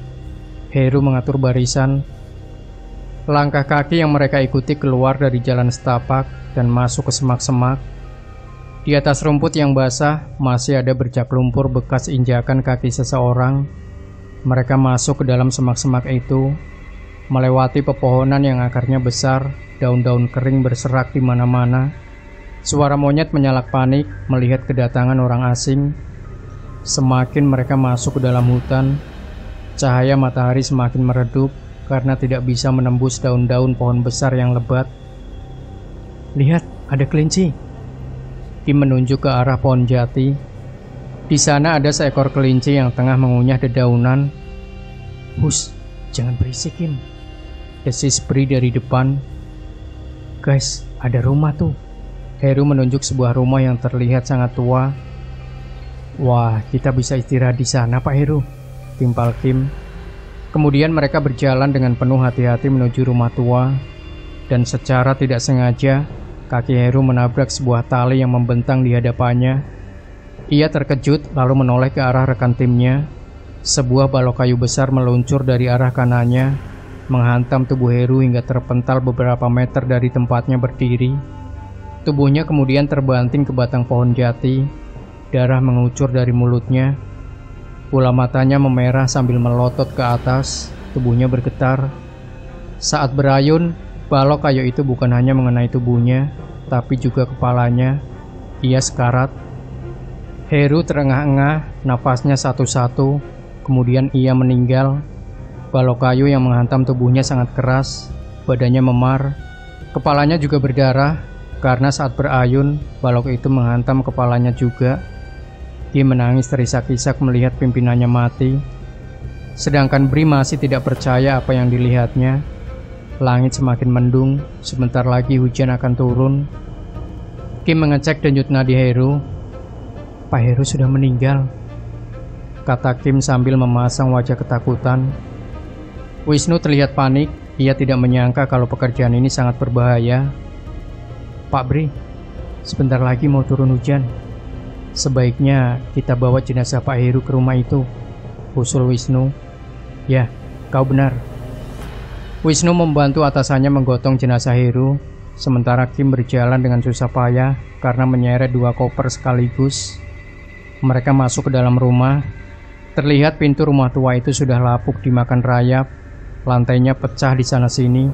Heru mengatur barisan. Langkah kaki yang mereka ikuti keluar dari jalan setapak dan masuk ke semak-semak. Di atas rumput yang basah masih ada bercak lumpur bekas injakan kaki seseorang. Mereka masuk ke dalam semak-semak itu, melewati pepohonan yang akarnya besar, daun-daun kering berserak di mana-mana. Suara monyet menyalak panik melihat kedatangan orang asing. Semakin mereka masuk ke dalam hutan, cahaya matahari semakin meredup karena tidak bisa menembus daun-daun pohon besar yang lebat. "Lihat, ada kelinci." Kim menunjuk ke arah pohon jati. Di sana ada seekor kelinci yang tengah mengunyah dedaunan. "Hus, jangan berisik, Kim," desis Pri dari depan. "Guys, ada rumah tuh." Heru menunjuk sebuah rumah yang terlihat sangat tua. "Wah, kita bisa istirahat di sana, Pak Heru," timpal Kim. Kemudian mereka berjalan dengan penuh hati-hati menuju rumah tua. Dan secara tidak sengaja, kaki Heru menabrak sebuah tali yang membentang di hadapannya. Ia terkejut lalu menoleh ke arah rekan timnya. Sebuah balok kayu besar meluncur dari arah kanannya, menghantam tubuh Heru hingga terpental beberapa meter dari tempatnya berdiri. Tubuhnya kemudian terbanting ke batang pohon jati. Darah mengucur dari mulutnya. Bola matanya memerah sambil melotot ke atas. Tubuhnya bergetar. Saat berayun, balok kayu itu bukan hanya mengenai tubuhnya, tapi juga kepalanya. Ia sekarat. Heru terengah-engah, nafasnya satu-satu. Kemudian ia meninggal. Balok kayu yang menghantam tubuhnya sangat keras. Badannya memar. Kepalanya juga berdarah, karena saat berayun, balok itu menghantam kepalanya juga. Dia menangis terisak-isak melihat pimpinannya mati. Sedangkan Bri masih tidak percaya apa yang dilihatnya. Langit semakin mendung, sebentar lagi hujan akan turun. Kim mengecek denyut nadi Heru. Pak Heru sudah meninggal, kata Kim sambil memasang wajah ketakutan. Wisnu terlihat panik, ia tidak menyangka kalau pekerjaan ini sangat berbahaya. Pak Bri, sebentar lagi mau turun hujan. Sebaiknya kita bawa jenazah Pak Heru ke rumah itu, usul Wisnu. Ya, kau benar. Wisnu membantu atasannya menggotong jenazah Heru, sementara Kim berjalan dengan susah payah karena menyeret 2 koper sekaligus. Mereka masuk ke dalam rumah. Terlihat pintu rumah tua itu sudah lapuk dimakan rayap, lantainya pecah di sana-sini.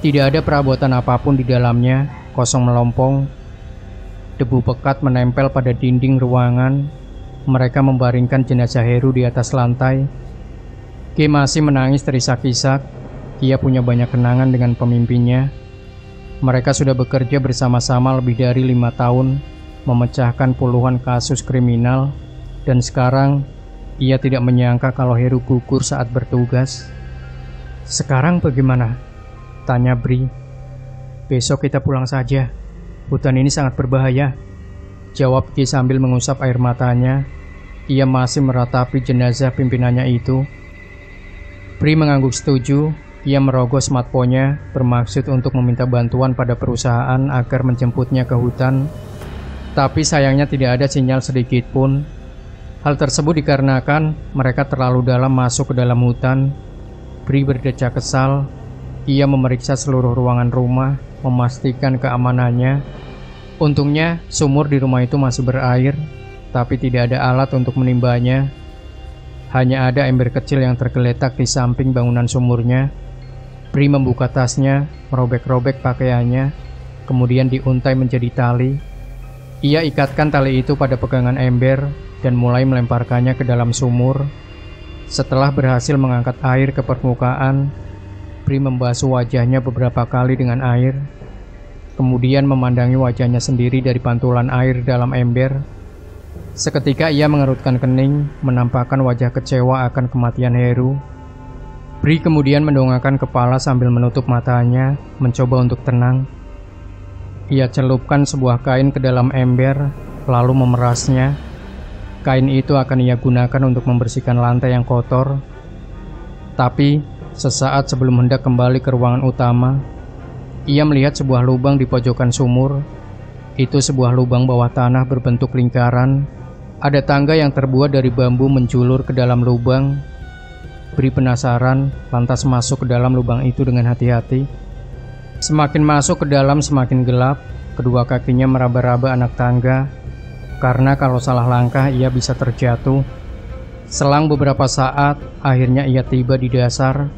Tidak ada perabotan apapun di dalamnya, kosong melompong. Debu pekat menempel pada dinding ruangan. Mereka membaringkan jenazah Heru di atas lantai. Kim masih menangis terisak-isak. Ia punya banyak kenangan dengan pemimpinnya. Mereka sudah bekerja bersama-sama lebih dari 5 tahun, memecahkan puluhan kasus kriminal, dan sekarang ia tidak menyangka kalau Heru gugur saat bertugas. Sekarang bagaimana? Tanya Bri. Besok kita pulang saja. Hutan ini sangat berbahaya, jawab Ki sambil mengusap air matanya. Ia masih meratapi jenazah pimpinannya itu. Bri mengangguk setuju. Ia merogoh smartphone-nya bermaksud untuk meminta bantuan pada perusahaan agar menjemputnya ke hutan. Tapi sayangnya tidak ada sinyal sedikit pun. Hal tersebut dikarenakan mereka terlalu dalam masuk ke dalam hutan. Bri berdecak kesal. Ia memeriksa seluruh ruangan rumah, memastikan keamanannya. Untungnya sumur di rumah itu masih berair, tapi tidak ada alat untuk menimbanya. Hanya ada ember kecil yang tergeletak di samping bangunan sumurnya. Bri membuka tasnya, merobek-robek pakaiannya, kemudian diuntai menjadi tali. Ia ikatkan tali itu pada pegangan ember dan mulai melemparkannya ke dalam sumur. Setelah berhasil mengangkat air ke permukaan, Bri membasuh wajahnya beberapa kali dengan air, kemudian memandangi wajahnya sendiri dari pantulan air dalam ember. Seketika ia mengerutkan kening, menampakkan wajah kecewa akan kematian Heru. Bri kemudian mendongakkan kepala sambil menutup matanya, mencoba untuk tenang. Ia celupkan sebuah kain ke dalam ember, lalu memerasnya. Kain itu akan ia gunakan untuk membersihkan lantai yang kotor. Tapi, sesaat sebelum hendak kembali ke ruangan utama, ia melihat sebuah lubang di pojokan sumur. Itu sebuah lubang bawah tanah berbentuk lingkaran. Ada tangga yang terbuat dari bambu menjulur ke dalam lubang. Bri penasaran, lantas masuk ke dalam lubang itu dengan hati-hati. Semakin masuk ke dalam semakin gelap. Kedua kakinya meraba-raba anak tangga, karena kalau salah langkah ia bisa terjatuh. Selang beberapa saat, akhirnya ia tiba di dasar.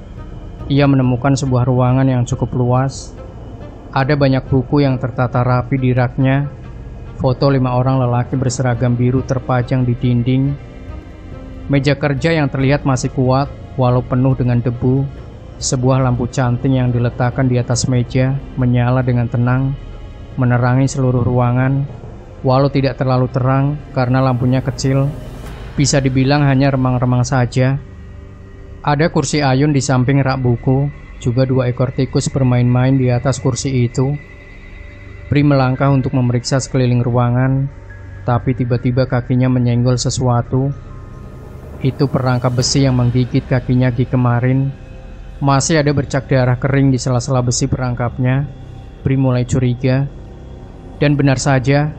Ia menemukan sebuah ruangan yang cukup luas. Ada banyak buku yang tertata rapi di raknya. Foto 5 orang lelaki berseragam biru terpajang di dinding. Meja kerja yang terlihat masih kuat, walau penuh dengan debu. Sebuah lampu canting yang diletakkan di atas meja menyala dengan tenang, menerangi seluruh ruangan. Walau tidak terlalu terang karena lampunya kecil, bisa dibilang hanya remang-remang saja. Ada kursi ayun di samping rak buku, juga 2 ekor tikus bermain-main di atas kursi itu. Bri melangkah untuk memeriksa sekeliling ruangan, tapi tiba-tiba kakinya menyenggol sesuatu. Itu perangkap besi yang menggigit kakinya Gi kemarin. Masih ada bercak darah kering di sela-sela besi perangkapnya. Bri mulai curiga. Dan benar saja,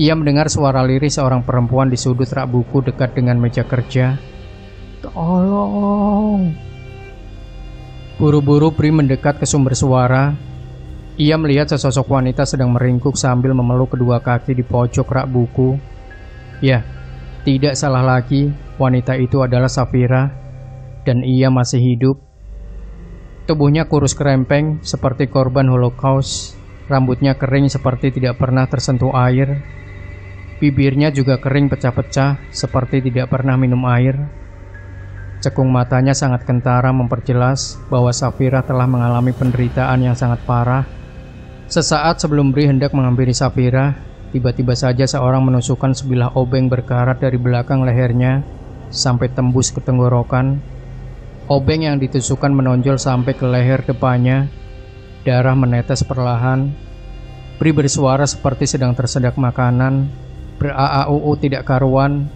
ia mendengar suara lirih seorang perempuan di sudut rak buku dekat dengan meja kerja. Tolong! Buru-buru Bri mendekat ke sumber suara. Ia melihat sesosok wanita sedang meringkuk sambil memeluk kedua kaki di pojok rak buku. Ya, tidak salah lagi, wanita itu adalah Safira, dan ia masih hidup. Tubuhnya kurus kerempeng seperti korban Holocaust. Rambutnya kering seperti tidak pernah tersentuh air. Bibirnya juga kering pecah-pecah seperti tidak pernah minum air. Cekung matanya sangat kentara memperjelas bahwa Safira telah mengalami penderitaan yang sangat parah. Sesaat sebelum Bri hendak menghampiri Safira, tiba-tiba saja seorang menusukkan sebilah obeng berkarat dari belakang lehernya sampai tembus ke tenggorokan. Obeng yang ditusukkan menonjol sampai ke leher depannya. Darah menetes perlahan. Pri bersuara seperti sedang tersedak makanan. Ber-AAUU tidak karuan.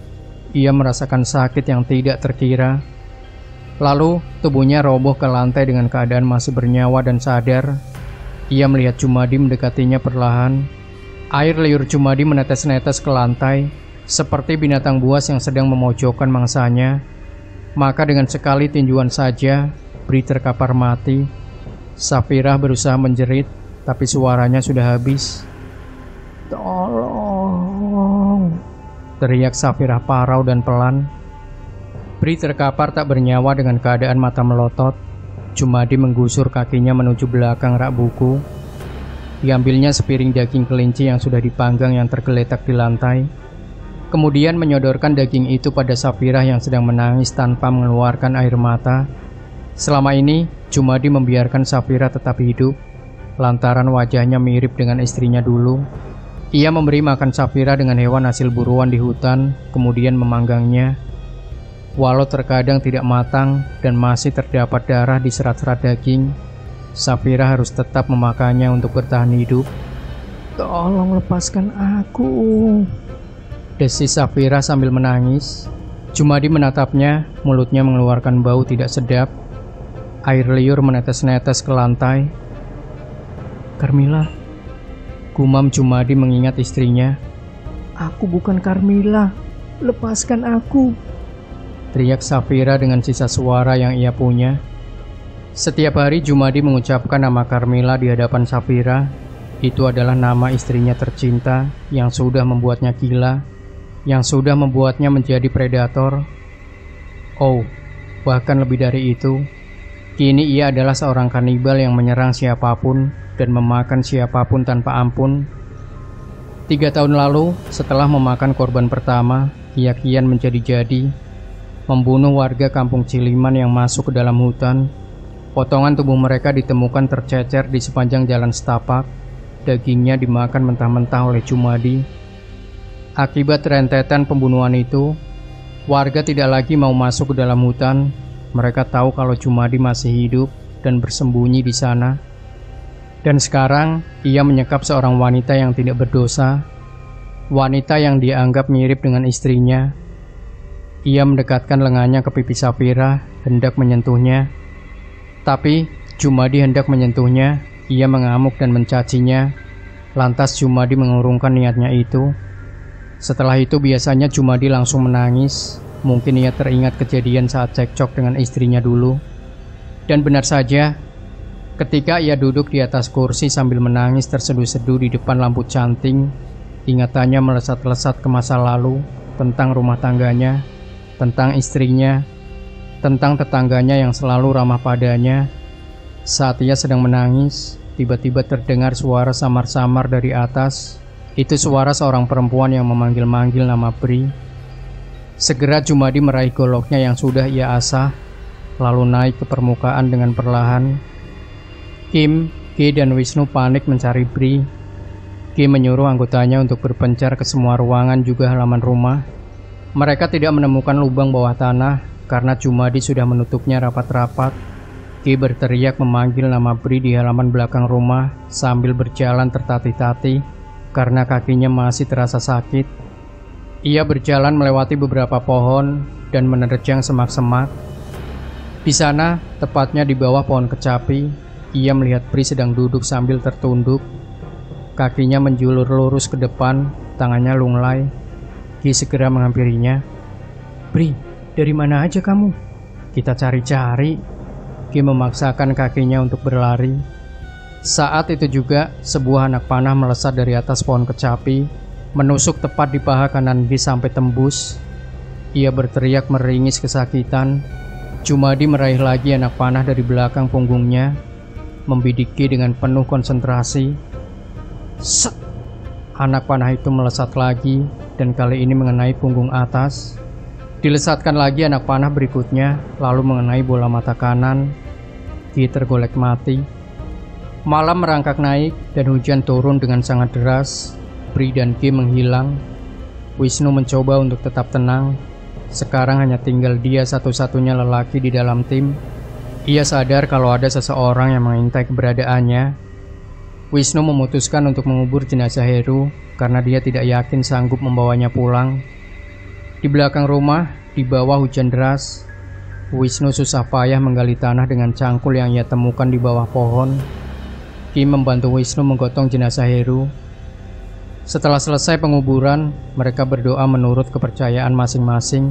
Ia merasakan sakit yang tidak terkira. Lalu tubuhnya roboh ke lantai dengan keadaan masih bernyawa dan sadar. Ia melihat Jumadi mendekatinya perlahan. Air liur Jumadi menetes-netes ke lantai, seperti binatang buas yang sedang memojokkan mangsanya. Maka dengan sekali tinjuan saja, Pri terkapar mati. Safira berusaha menjerit, tapi suaranya sudah habis. "Tolong!" teriak Safira parau dan pelan. Pri terkapar tak bernyawa dengan keadaan mata melotot. Jumadi menggusur kakinya menuju belakang rak buku. Diambilnya sepiring daging kelinci yang sudah dipanggang yang tergeletak di lantai. Kemudian menyodorkan daging itu pada Safira yang sedang menangis tanpa mengeluarkan air mata. Selama ini, Jumadi membiarkan Safira tetap hidup, lantaran wajahnya mirip dengan istrinya dulu. Ia memberi makan Safira dengan hewan hasil buruan di hutan, kemudian memanggangnya. Walau terkadang tidak matang dan masih terdapat darah di serat-serat daging, Safira harus tetap memakannya untuk bertahan hidup. "Tolong lepaskan aku," desis Safira sambil menangis. Jumadi menatapnya, mulutnya mengeluarkan bau tidak sedap. Air liur menetes-netes ke lantai. "Carmila," gumam Jumadi mengingat istrinya. "Aku bukan Carmila, lepaskan aku," teriak Safira dengan sisa suara yang ia punya. Setiap hari Jumadi mengucapkan nama Carmila di hadapan Safira. Itu adalah nama istrinya tercinta yang sudah membuatnya gila, yang sudah membuatnya menjadi predator. Oh, bahkan lebih dari itu, kini ia adalah seorang kanibal yang menyerang siapapun dan memakan siapapun tanpa ampun. 3 tahun lalu, setelah memakan korban pertama, ia kian menjadi-jadi, membunuh warga kampung Ciliman yang masuk ke dalam hutan. Potongan tubuh mereka ditemukan tercecer di sepanjang jalan setapak. Dagingnya dimakan mentah-mentah oleh Jumadi. Akibat rentetan pembunuhan itu, warga tidak lagi mau masuk ke dalam hutan. Mereka tahu kalau Jumadi masih hidup dan bersembunyi di sana. Dan sekarang, ia menyekap seorang wanita yang tidak berdosa. Wanita yang dianggap mirip dengan istrinya. Ia mendekatkan lengannya ke pipi Safira, hendak menyentuhnya. Tapi, Jumadi hendak menyentuhnya. Ia mengamuk dan mencacinya. Lantas Jumadi mengurungkan niatnya itu. Setelah itu biasanya Jumadi langsung menangis. Mungkin ia teringat kejadian saat cekcok dengan istrinya dulu. Dan benar saja, ketika ia duduk di atas kursi sambil menangis terseduh-seduh di depan lampu canting, ingatannya melesat-lesat ke masa lalu, tentang rumah tangganya, tentang istrinya, tentang tetangganya yang selalu ramah padanya. Saat ia sedang menangis, tiba-tiba terdengar suara samar-samar dari atas. Itu suara seorang perempuan yang memanggil-manggil nama Pri. Segera Jumadi meraih goloknya yang sudah ia asah, lalu naik ke permukaan dengan perlahan. Kim, Ki, dan Wisnu panik mencari Pri. Ki menyuruh anggotanya untuk berpencar ke semua ruangan juga halaman rumah. Mereka tidak menemukan lubang bawah tanah karena Jumadi sudah menutupnya rapat-rapat. Ki berteriak memanggil nama Pri di halaman belakang rumah sambil berjalan tertatih-tatih karena kakinya masih terasa sakit. Ia berjalan melewati beberapa pohon dan menerjang semak-semak. Di sana, tepatnya di bawah pohon kecapi, ia melihat Pri sedang duduk sambil tertunduk. Kakinya menjulur lurus ke depan, tangannya lunglai. Ki segera menghampirinya. "Pri, dari mana aja kamu? Kita cari-cari." Ki memaksakan kakinya untuk berlari. Saat itu juga, sebuah anak panah melesat dari atas pohon kecapi, menusuk tepat di paha kanan Ki sampai tembus. Ia berteriak meringis kesakitan. Jumadi meraih lagi anak panah dari belakang punggungnya, membidik Ki dengan penuh konsentrasi. Set! Anak panah itu melesat lagi, dan kali ini mengenai punggung atas. Dilesatkan lagi anak panah berikutnya, lalu mengenai bola mata kanan. Ki tergolek mati. Malam merangkak naik, dan hujan turun dengan sangat deras. Pri dan Ki menghilang. Wisnu mencoba untuk tetap tenang. Sekarang hanya tinggal dia satu-satunya lelaki di dalam tim. Ia sadar kalau ada seseorang yang mengintai keberadaannya. Wisnu memutuskan untuk mengubur jenazah Heru karena dia tidak yakin sanggup membawanya pulang. Di belakang rumah, di bawah hujan deras, Wisnu susah payah menggali tanah dengan cangkul yang ia temukan di bawah pohon. Kim membantu Wisnu menggotong jenazah Heru. Setelah selesai penguburan, mereka berdoa menurut kepercayaan masing-masing.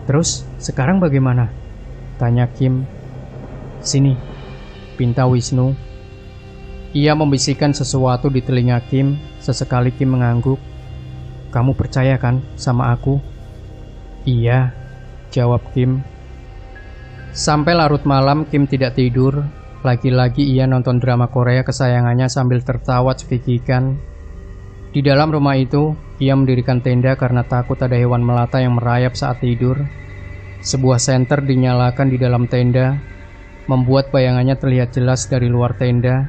"Terus, sekarang bagaimana?" tanya Kim. "Sini," pinta Wisnu. Ia membisikkan sesuatu di telinga Kim. Sesekali Kim mengangguk. "Kamu percaya kan sama aku?" "Iya," jawab Kim. Sampai larut malam Kim tidak tidur. Lagi-lagi ia nonton drama Korea kesayangannya sambil tertawa cekikikan. Di dalam rumah itu, ia mendirikan tenda karena takut ada hewan melata yang merayap saat tidur. Sebuah senter dinyalakan di dalam tenda, membuat bayangannya terlihat jelas dari luar tenda.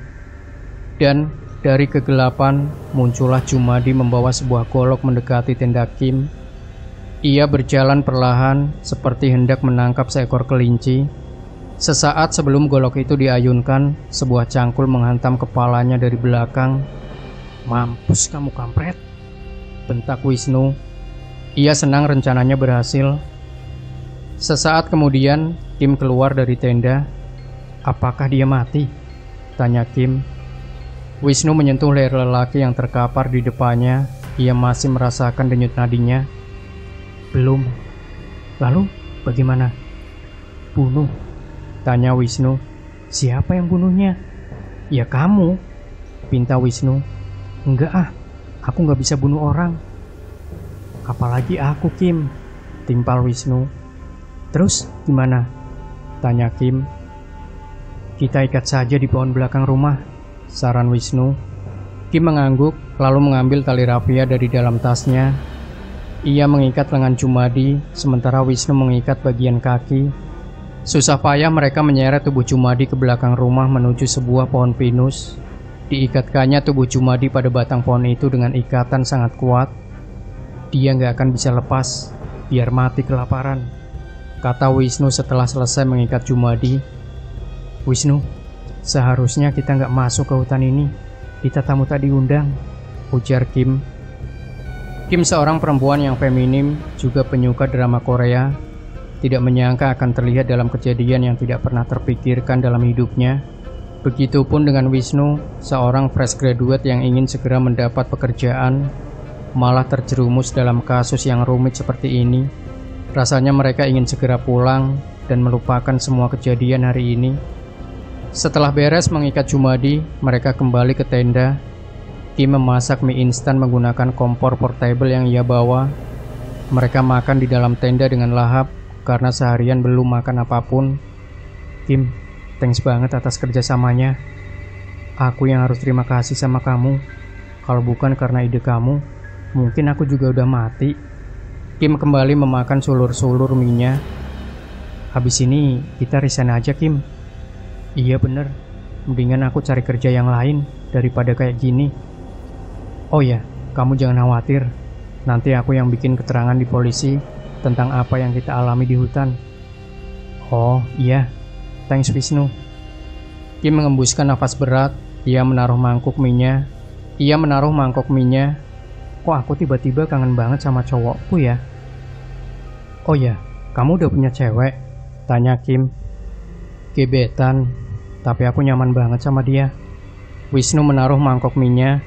Dan dari kegelapan muncullah Jumadi membawa sebuah golok mendekati tenda Kim. Ia berjalan perlahan seperti hendak menangkap seekor kelinci. Sesaat sebelum golok itu diayunkan, sebuah cangkul menghantam kepalanya dari belakang. "Mampus kamu kampret," bentak Wisnu. Ia senang rencananya berhasil. Sesaat kemudian Kim keluar dari tenda. "Apakah dia mati?" tanya Kim. Wisnu menyentuh leher lelaki yang terkapar di depannya. Ia masih merasakan denyut nadinya. "Belum." "Lalu bagaimana?" "Bunuh," tanya Wisnu. "Siapa yang bunuhnya?" "Ya kamu," pinta Wisnu. "Enggak ah, aku nggak bisa bunuh orang." "Apalagi aku, Kim," timpal Wisnu. "Terus gimana?" tanya Kim. "Kita ikat saja di pohon belakang rumah," saran Wisnu. Kim mengangguk, lalu mengambil tali rafia dari dalam tasnya. Ia mengikat lengan Jumadi, sementara Wisnu mengikat bagian kaki. Susah payah mereka menyeret tubuh Jumadi ke belakang rumah menuju sebuah pohon pinus. Diikatkannya tubuh Jumadi pada batang pohon itu dengan ikatan sangat kuat. "Dia nggak akan bisa lepas, biar mati kelaparan," kata Wisnu setelah selesai mengikat Jumadi. "Wisnu, seharusnya kita nggak masuk ke hutan ini. Kita tamu tak diundang," ujar Kim. Kim seorang perempuan yang feminim, juga penyuka drama Korea. Tidak menyangka akan terlihat dalam kejadian yang tidak pernah terpikirkan dalam hidupnya. Begitupun dengan Wisnu, seorang fresh graduate yang ingin segera mendapat pekerjaan, malah terjerumus dalam kasus yang rumit seperti ini. Rasanya mereka ingin segera pulang dan melupakan semua kejadian hari ini. Setelah beres mengikat Jumadi, mereka kembali ke tenda. Kim memasak mie instan menggunakan kompor portable yang ia bawa. Mereka makan di dalam tenda dengan lahap karena seharian belum makan apapun. "Kim, thanks banget atas kerjasamanya. Aku yang harus terima kasih sama kamu. Kalau bukan karena ide kamu, mungkin aku juga udah mati." Kim kembali memakan sulur-sulur mie-nya. "Habis ini kita resign aja, Kim." "Iya bener, mendingan aku cari kerja yang lain daripada kayak gini." "Oh ya, kamu jangan khawatir. Nanti aku yang bikin keterangan di polisi tentang apa yang kita alami di hutan." "Oh iya, thanks Wisnu." Kim mengembuskan nafas berat. Ia menaruh mangkok mie-nya. "Kok aku tiba-tiba kangen banget sama cowokku ya?" "Oh ya, kamu udah punya cewek?" tanya Kim. "Gebetan, tapi aku nyaman banget sama dia." Wisnu menaruh mangkok mie-nya.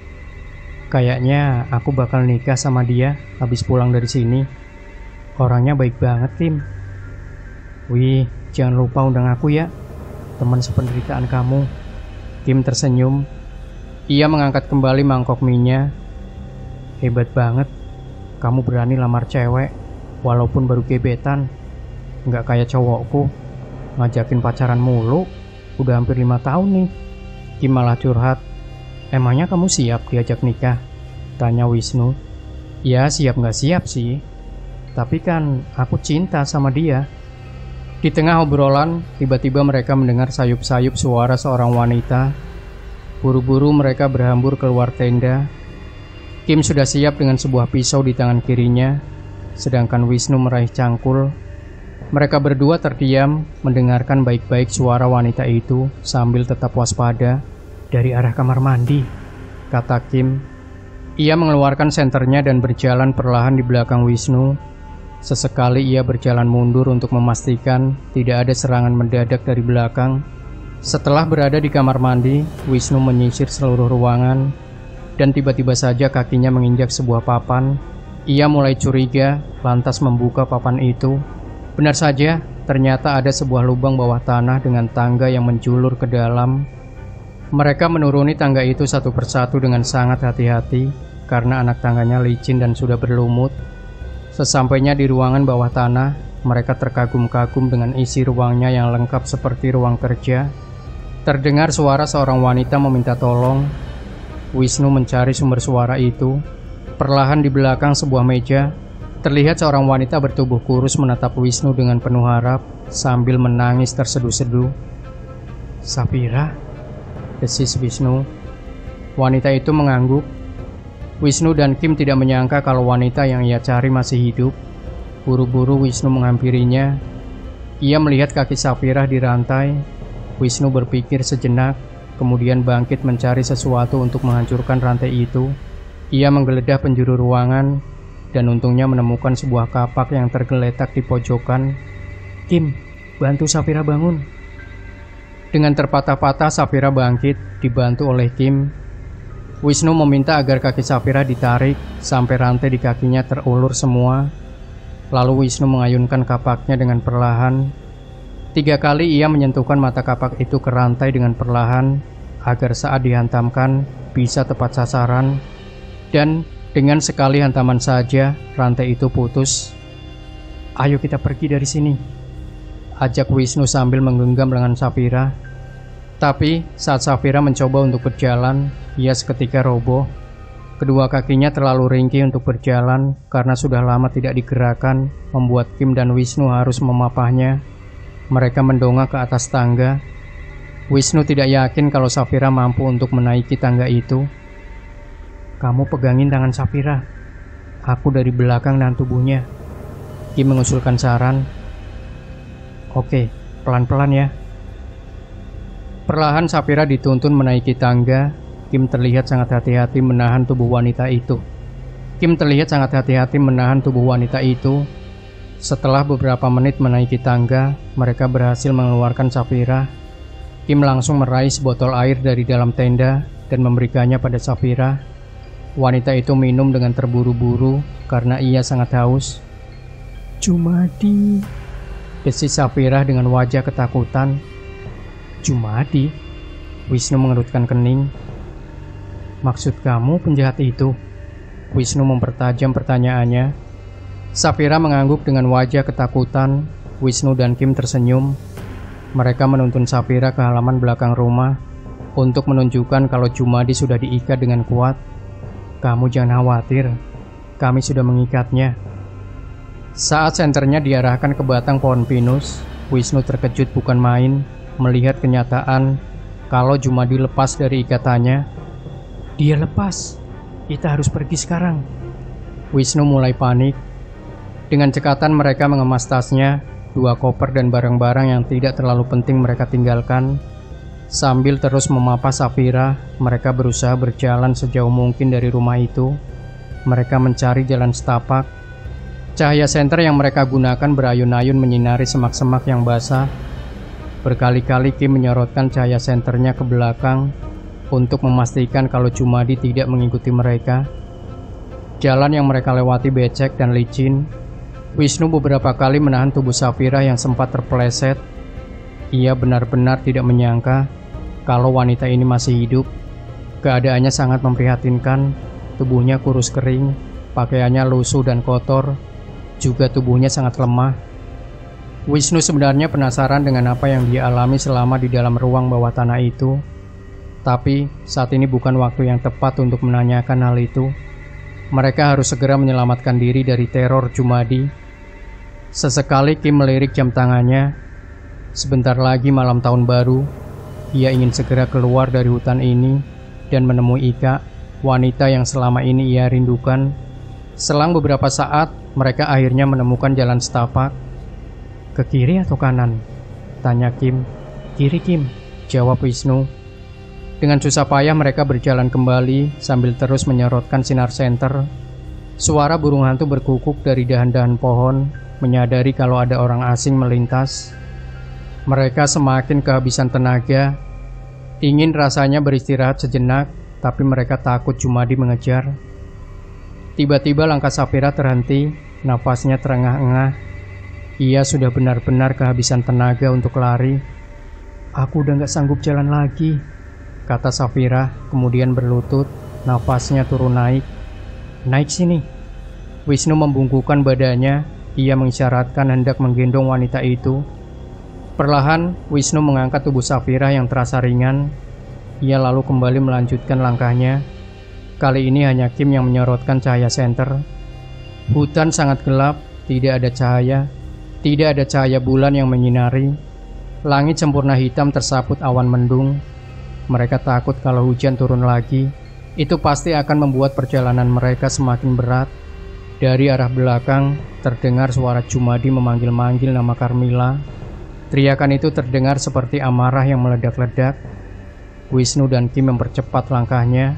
"Kayaknya aku bakal nikah sama dia habis pulang dari sini. Orangnya baik banget, Kim." "Wih, jangan lupa undang aku ya, teman sependeritaan kamu." Kim tersenyum. Ia mengangkat kembali mangkok mie-nya. "Hebat banget, kamu berani lamar cewek walaupun baru gebetan. Nggak kayak cowokku, ngajakin pacaran mulu. Udah hampir 5 tahun nih." Kim malah curhat. "Emangnya kamu siap diajak nikah?" tanya Wisnu. "Ya siap nggak siap sih, tapi kan aku cinta sama dia." Di tengah obrolan, tiba-tiba mereka mendengar sayup-sayup suara seorang wanita. Buru-buru mereka berhambur keluar tenda. Kim sudah siap dengan sebuah pisau di tangan kirinya. sedangkan Wisnu meraih cangkul. Mereka berdua terdiam mendengarkan baik-baik suara wanita itu sambil tetap waspada. "Dari arah kamar mandi," kata Kim. Ia mengeluarkan senternya dan berjalan perlahan di belakang Wisnu. Sesekali ia berjalan mundur untuk memastikan tidak ada serangan mendadak dari belakang. Setelah berada di kamar mandi, Wisnu menyisir seluruh ruangan dan tiba-tiba saja kakinya menginjak sebuah papan. Ia mulai curiga, lantas membuka papan itu. Benar saja, ternyata ada sebuah lubang bawah tanah dengan tangga yang menjulur ke dalam. Mereka menuruni tangga itu satu persatu dengan sangat hati-hati karena anak tangganya licin dan sudah berlumut. Sesampainya di ruangan bawah tanah, mereka terkagum-kagum dengan isi ruangnya yang lengkap seperti ruang kerja. Terdengar suara seorang wanita meminta tolong. Wisnu mencari sumber suara itu. Perlahan di belakang sebuah meja, terlihat seorang wanita bertubuh kurus menatap Wisnu dengan penuh harap sambil menangis terseduh-seduh. "Safira," desis Wisnu. Wanita itu mengangguk. Wisnu dan Kim tidak menyangka kalau wanita yang ia cari masih hidup. Buru-buru Wisnu menghampirinya. Ia melihat kaki Safira di rantai. Wisnu berpikir sejenak, kemudian bangkit mencari sesuatu untuk menghancurkan rantai itu. Ia menggeledah penjuru ruangan dan untungnya menemukan sebuah kapak yang tergeletak di pojokan. "Kim, bantu Safira bangun." Dengan terpatah-patah Safira bangkit, dibantu oleh Kim. Wisnu meminta agar kaki Safira ditarik sampai rantai di kakinya terulur semua. Lalu Wisnu mengayunkan kapaknya dengan perlahan. 3 kali ia menyentuhkan mata kapak itu ke rantai dengan perlahan agar saat dihantamkan bisa tepat sasaran. Dan dengan sekali hantaman saja, rantai itu putus. "Ayo kita pergi dari sini," ajak Wisnu sambil menggenggam lengan Safira. Tapi saat Safira mencoba untuk berjalan, ia seketika roboh. Kedua kakinya terlalu ringkih untuk berjalan karena sudah lama tidak digerakkan, membuat Kim dan Wisnu harus memapahnya. Mereka mendongak ke atas tangga. Wisnu tidak yakin kalau Safira mampu untuk menaiki tangga itu. "Kamu pegangin tangan Safira. Aku dari belakang nahan tubuhnya," Kim mengusulkan saran. "Oke, pelan-pelan ya." Perlahan Safira dituntun menaiki tangga. Kim terlihat sangat hati-hati menahan tubuh wanita itu. Setelah beberapa menit menaiki tangga, mereka berhasil mengeluarkan Safira. Kim langsung meraih sebotol air dari dalam tenda dan memberikannya pada Safira. Wanita itu minum dengan terburu-buru karena ia sangat haus. "Jumadi," desis Safira dengan wajah ketakutan. "Jumadi?" Wisnu mengerutkan kening. "Maksud kamu penjahat itu?" Wisnu mempertajam pertanyaannya. Safira mengangguk dengan wajah ketakutan. Wisnu dan Kim tersenyum. Mereka menuntun Safira ke halaman belakang rumah untuk menunjukkan kalau Jumadi sudah diikat dengan kuat. "Kamu jangan khawatir, kami sudah mengikatnya." Saat senternya diarahkan ke batang pohon pinus, Wisnu terkejut bukan main melihat kenyataan kalau Jumadi lepas dari ikatannya. "Dia lepas, kita harus pergi sekarang." Wisnu mulai panik. Dengan cekatan mereka mengemas tasnya, 2 koper dan barang-barang yang tidak terlalu penting mereka tinggalkan. Sambil terus memapah Safira, mereka berusaha berjalan sejauh mungkin dari rumah itu. Mereka mencari jalan setapak. Cahaya senter yang mereka gunakan berayun-ayun menyinari semak-semak yang basah. Berkali-kali Kim menyorotkan cahaya senternya ke belakang untuk memastikan kalau Jumadi tidak mengikuti mereka. Jalan yang mereka lewati becek dan licin. Wisnu beberapa kali menahan tubuh Safira yang sempat terpeleset. Ia benar-benar tidak menyangka kalau wanita ini masih hidup. Keadaannya sangat memprihatinkan. Tubuhnya kurus kering, pakaiannya lusuh dan kotor, juga tubuhnya sangat lemah. Wisnu sebenarnya penasaran dengan apa yang dia alami selama di dalam ruang bawah tanah itu. Tapi saat ini bukan waktu yang tepat untuk menanyakan hal itu. Mereka harus segera menyelamatkan diri dari teror Jumadi. Sesekali Kim melirik jam tangannya. Sebentar lagi malam tahun baru. Ia ingin segera keluar dari hutan ini dan menemui Ika, wanita yang selama ini ia rindukan. Selang beberapa saat, Mereka akhirnya menemukan jalan setapak. "Ke kiri atau kanan?" tanya Kim. "Kiri, Kim," jawab Wisnu. Dengan susah payah mereka berjalan kembali sambil terus menyorotkan sinar senter. Suara burung hantu berkukuk dari dahan-dahan pohon, menyadari kalau ada orang asing melintas. Mereka semakin kehabisan tenaga. Ingin rasanya beristirahat sejenak, tapi mereka takut Jumadi mengejar. Tiba-tiba langkah Safira terhenti, nafasnya terengah-engah. Ia sudah benar-benar kehabisan tenaga untuk lari. "Aku udah gak sanggup jalan lagi," kata Safira, kemudian berlutut, nafasnya turun naik. "Naik sini." Wisnu membungkukkan badannya, ia mengisyaratkan hendak menggendong wanita itu. Perlahan, Wisnu mengangkat tubuh Safira yang terasa ringan. Ia lalu kembali melanjutkan langkahnya. Kali ini hanya Kim yang menyorotkan cahaya senter. Hutan sangat gelap, tidak ada cahaya bulan yang menyinari. Langit sempurna hitam tersaput awan mendung. Mereka takut kalau hujan turun lagi, itu pasti akan membuat perjalanan mereka semakin berat. Dari arah belakang, terdengar suara Jumadi memanggil-manggil nama Karmila. Teriakan itu terdengar seperti amarah yang meledak-ledak. Wisnu dan Kim mempercepat langkahnya.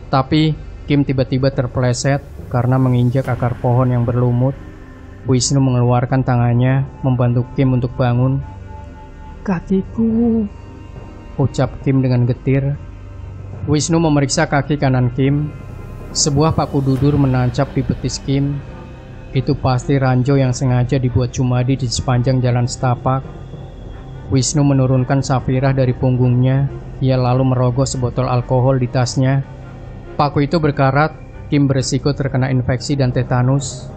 Tapi Kim tiba-tiba terpeleset karena menginjak akar pohon yang berlumut. Wisnu mengeluarkan tangannya, membantu Kim untuk bangun. "Kakiku," ucap Kim dengan getir. Wisnu memeriksa kaki kanan Kim. Sebuah paku dudur menancap di betis Kim. Itu pasti ranjau yang sengaja dibuat Jumadi di sepanjang jalan setapak. Wisnu menurunkan Safira dari punggungnya. Ia lalu merogoh sebotol alkohol di tasnya. Paku itu berkarat, Kim berisiko terkena infeksi dan tetanus.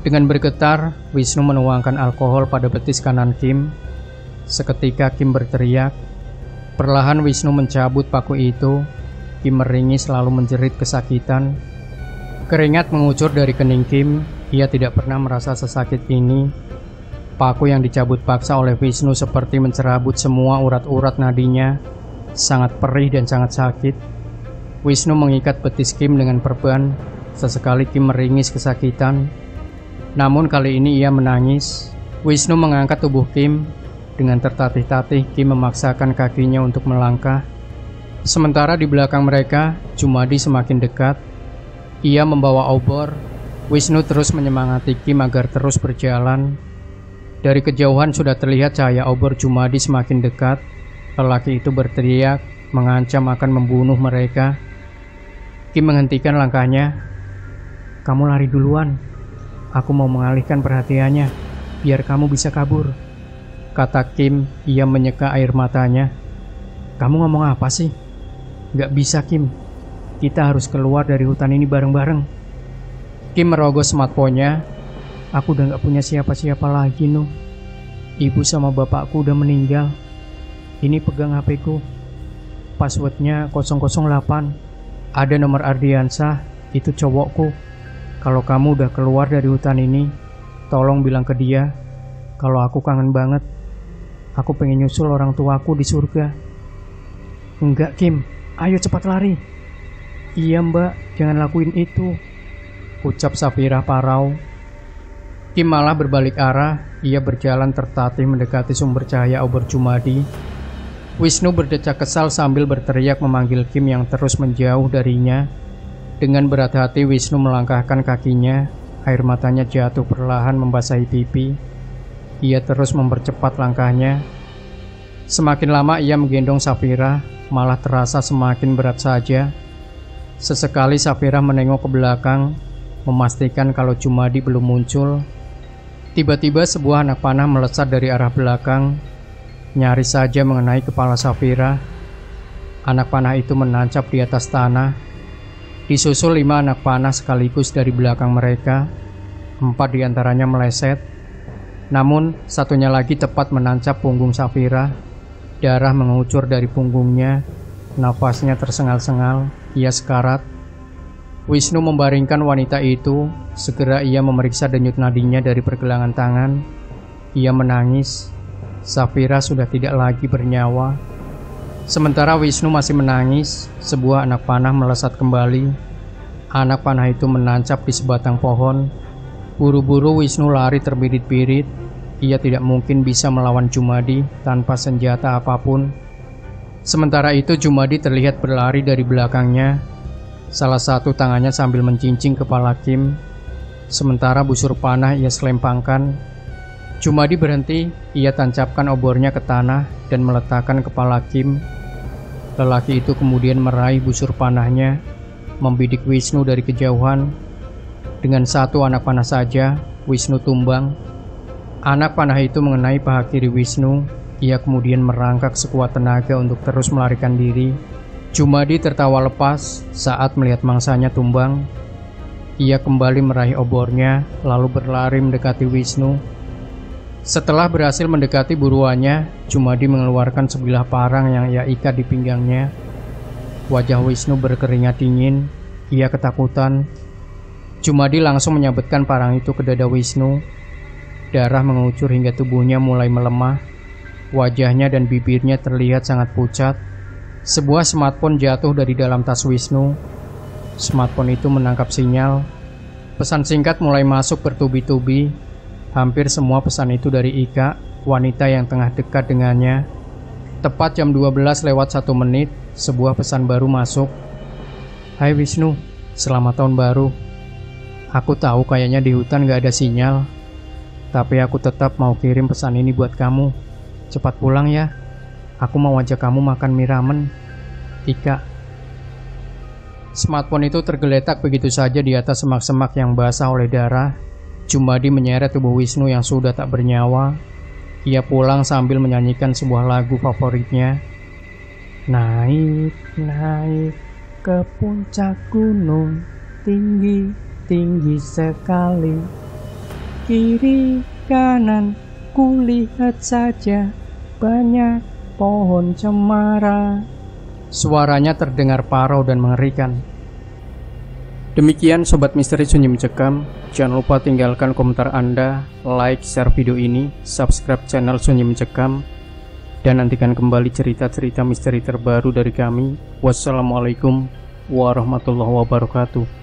Dengan bergetar, Wisnu menuangkan alkohol pada betis kanan Kim. Seketika Kim berteriak. Perlahan Wisnu mencabut paku itu. Kim meringis lalu menjerit kesakitan. Keringat mengucur dari kening Kim. Ia tidak pernah merasa sesakit ini. Paku yang dicabut paksa oleh Wisnu seperti mencerabut semua urat-urat nadinya. Sangat perih dan sangat sakit. Wisnu mengikat betis Kim dengan perban. Sesekali Kim meringis kesakitan. Namun kali ini ia menangis. Wisnu mengangkat tubuh Kim. Dengan tertatih-tatih Kim memaksakan kakinya untuk melangkah. Sementara di belakang mereka, Jumadi semakin dekat. Ia membawa obor. Wisnu terus menyemangati Kim agar terus berjalan. Dari kejauhan sudah terlihat cahaya obor Jumadi semakin dekat. Lelaki itu berteriak, mengancam akan membunuh mereka. Kim menghentikan langkahnya. "Kamu lari duluan. Aku mau mengalihkan perhatiannya, biar kamu bisa kabur," kata Kim. Ia menyeka air matanya. "Kamu ngomong apa sih?" "Gak bisa, Kim. Kita harus keluar dari hutan ini bareng-bareng." Kim merogoh smartphone-nya. "Aku udah gak punya siapa-siapa lagi, Nuh. Ibu sama bapakku udah meninggal. Ini pegang HP-ku. Passwordnya 008. Ada nomor Ardiansah, itu cowokku. Kalau kamu udah keluar dari hutan ini, tolong bilang ke dia kalau aku kangen banget. Aku pengen nyusul orang tuaku di surga." "Enggak, Kim. Ayo cepat lari." "Iya, Mbak. Jangan lakuin itu," ucap Safira parau. Kim malah berbalik arah. Ia berjalan tertatih mendekati sumber cahaya obor Jumadi. Wisnu berdecak kesal sambil berteriak memanggil Kim yang terus menjauh darinya. Dengan berat hati Wisnu melangkahkan kakinya. Air matanya jatuh perlahan membasahi pipi. Ia terus mempercepat langkahnya. Semakin lama ia menggendong Safira, malah terasa semakin berat saja. Sesekali Safira menengok ke belakang, memastikan kalau Jumadi belum muncul. Tiba-tiba sebuah anak panah melesat dari arah belakang, nyaris saja mengenai kepala Safira. Anak panah itu menancap di atas tanah. Disusul 5 anak panah sekaligus dari belakang mereka. 4 diantaranya meleset. Namun satunya lagi tepat menancap punggung Safira. Darah mengucur dari punggungnya. Nafasnya tersengal-sengal. Ia sekarat. Wisnu membaringkan wanita itu. Segera ia memeriksa denyut nadinya dari pergelangan tangan. Ia menangis. Safira sudah tidak lagi bernyawa. Sementara Wisnu masih menangis, sebuah anak panah melesat kembali. Anak panah itu menancap di sebatang pohon. Buru-buru Wisnu lari terbirit-birit. Ia tidak mungkin bisa melawan Jumadi tanpa senjata apapun. Sementara itu Jumadi terlihat berlari dari belakangnya. Salah satu tangannya sambil mencincing kepala Kim. Sementara busur panah ia selempangkan. Jumadi berhenti, ia tancapkan obornya ke tanah dan meletakkan kepala Kim. Lelaki itu kemudian meraih busur panahnya, membidik Wisnu dari kejauhan. Dengan satu anak panah saja, Wisnu tumbang. Anak panah itu mengenai paha kiri Wisnu. Ia kemudian merangkak sekuat tenaga untuk terus melarikan diri. Jumadi tertawa lepas saat melihat mangsanya tumbang. Ia kembali meraih obornya, lalu berlari mendekati Wisnu. Setelah berhasil mendekati buruannya, Jumadi mengeluarkan sebilah parang yang ia ikat di pinggangnya. Wajah Wisnu berkeringat dingin. Ia ketakutan. Jumadi langsung menyabetkan parang itu ke dada Wisnu. Darah mengucur hingga tubuhnya mulai melemah. Wajahnya dan bibirnya terlihat sangat pucat. Sebuah smartphone jatuh dari dalam tas Wisnu. Smartphone itu menangkap sinyal. Pesan singkat mulai masuk bertubi-tubi. Hampir semua pesan itu dari Ika, wanita yang tengah dekat dengannya. Tepat jam 12 lewat 1 menit, sebuah pesan baru masuk. Hai Wisnu, selamat tahun baru. Aku tahu kayaknya di hutan gak ada sinyal, tapi aku tetap mau kirim pesan ini buat kamu. Cepat pulang ya. Aku mau ajak kamu makan mie ramen. Ika. Smartphone itu tergeletak begitu saja di atas semak-semak yang basah oleh darah. Jumadi menyeret tubuh Wisnu yang sudah tak bernyawa. Ia pulang sambil menyanyikan sebuah lagu favoritnya. Naik, naik ke puncak gunung, tinggi, tinggi sekali. Kiri, kanan, kulihat saja banyak pohon cemara. Suaranya terdengar parau dan mengerikan. Demikian Sobat Misteri Sunyi Mencekam. Jangan lupa tinggalkan komentar Anda, like, share video ini, subscribe channel Sunyi Mencekam, dan nantikan kembali cerita-cerita misteri terbaru dari kami. Wassalamualaikum warahmatullahi wabarakatuh.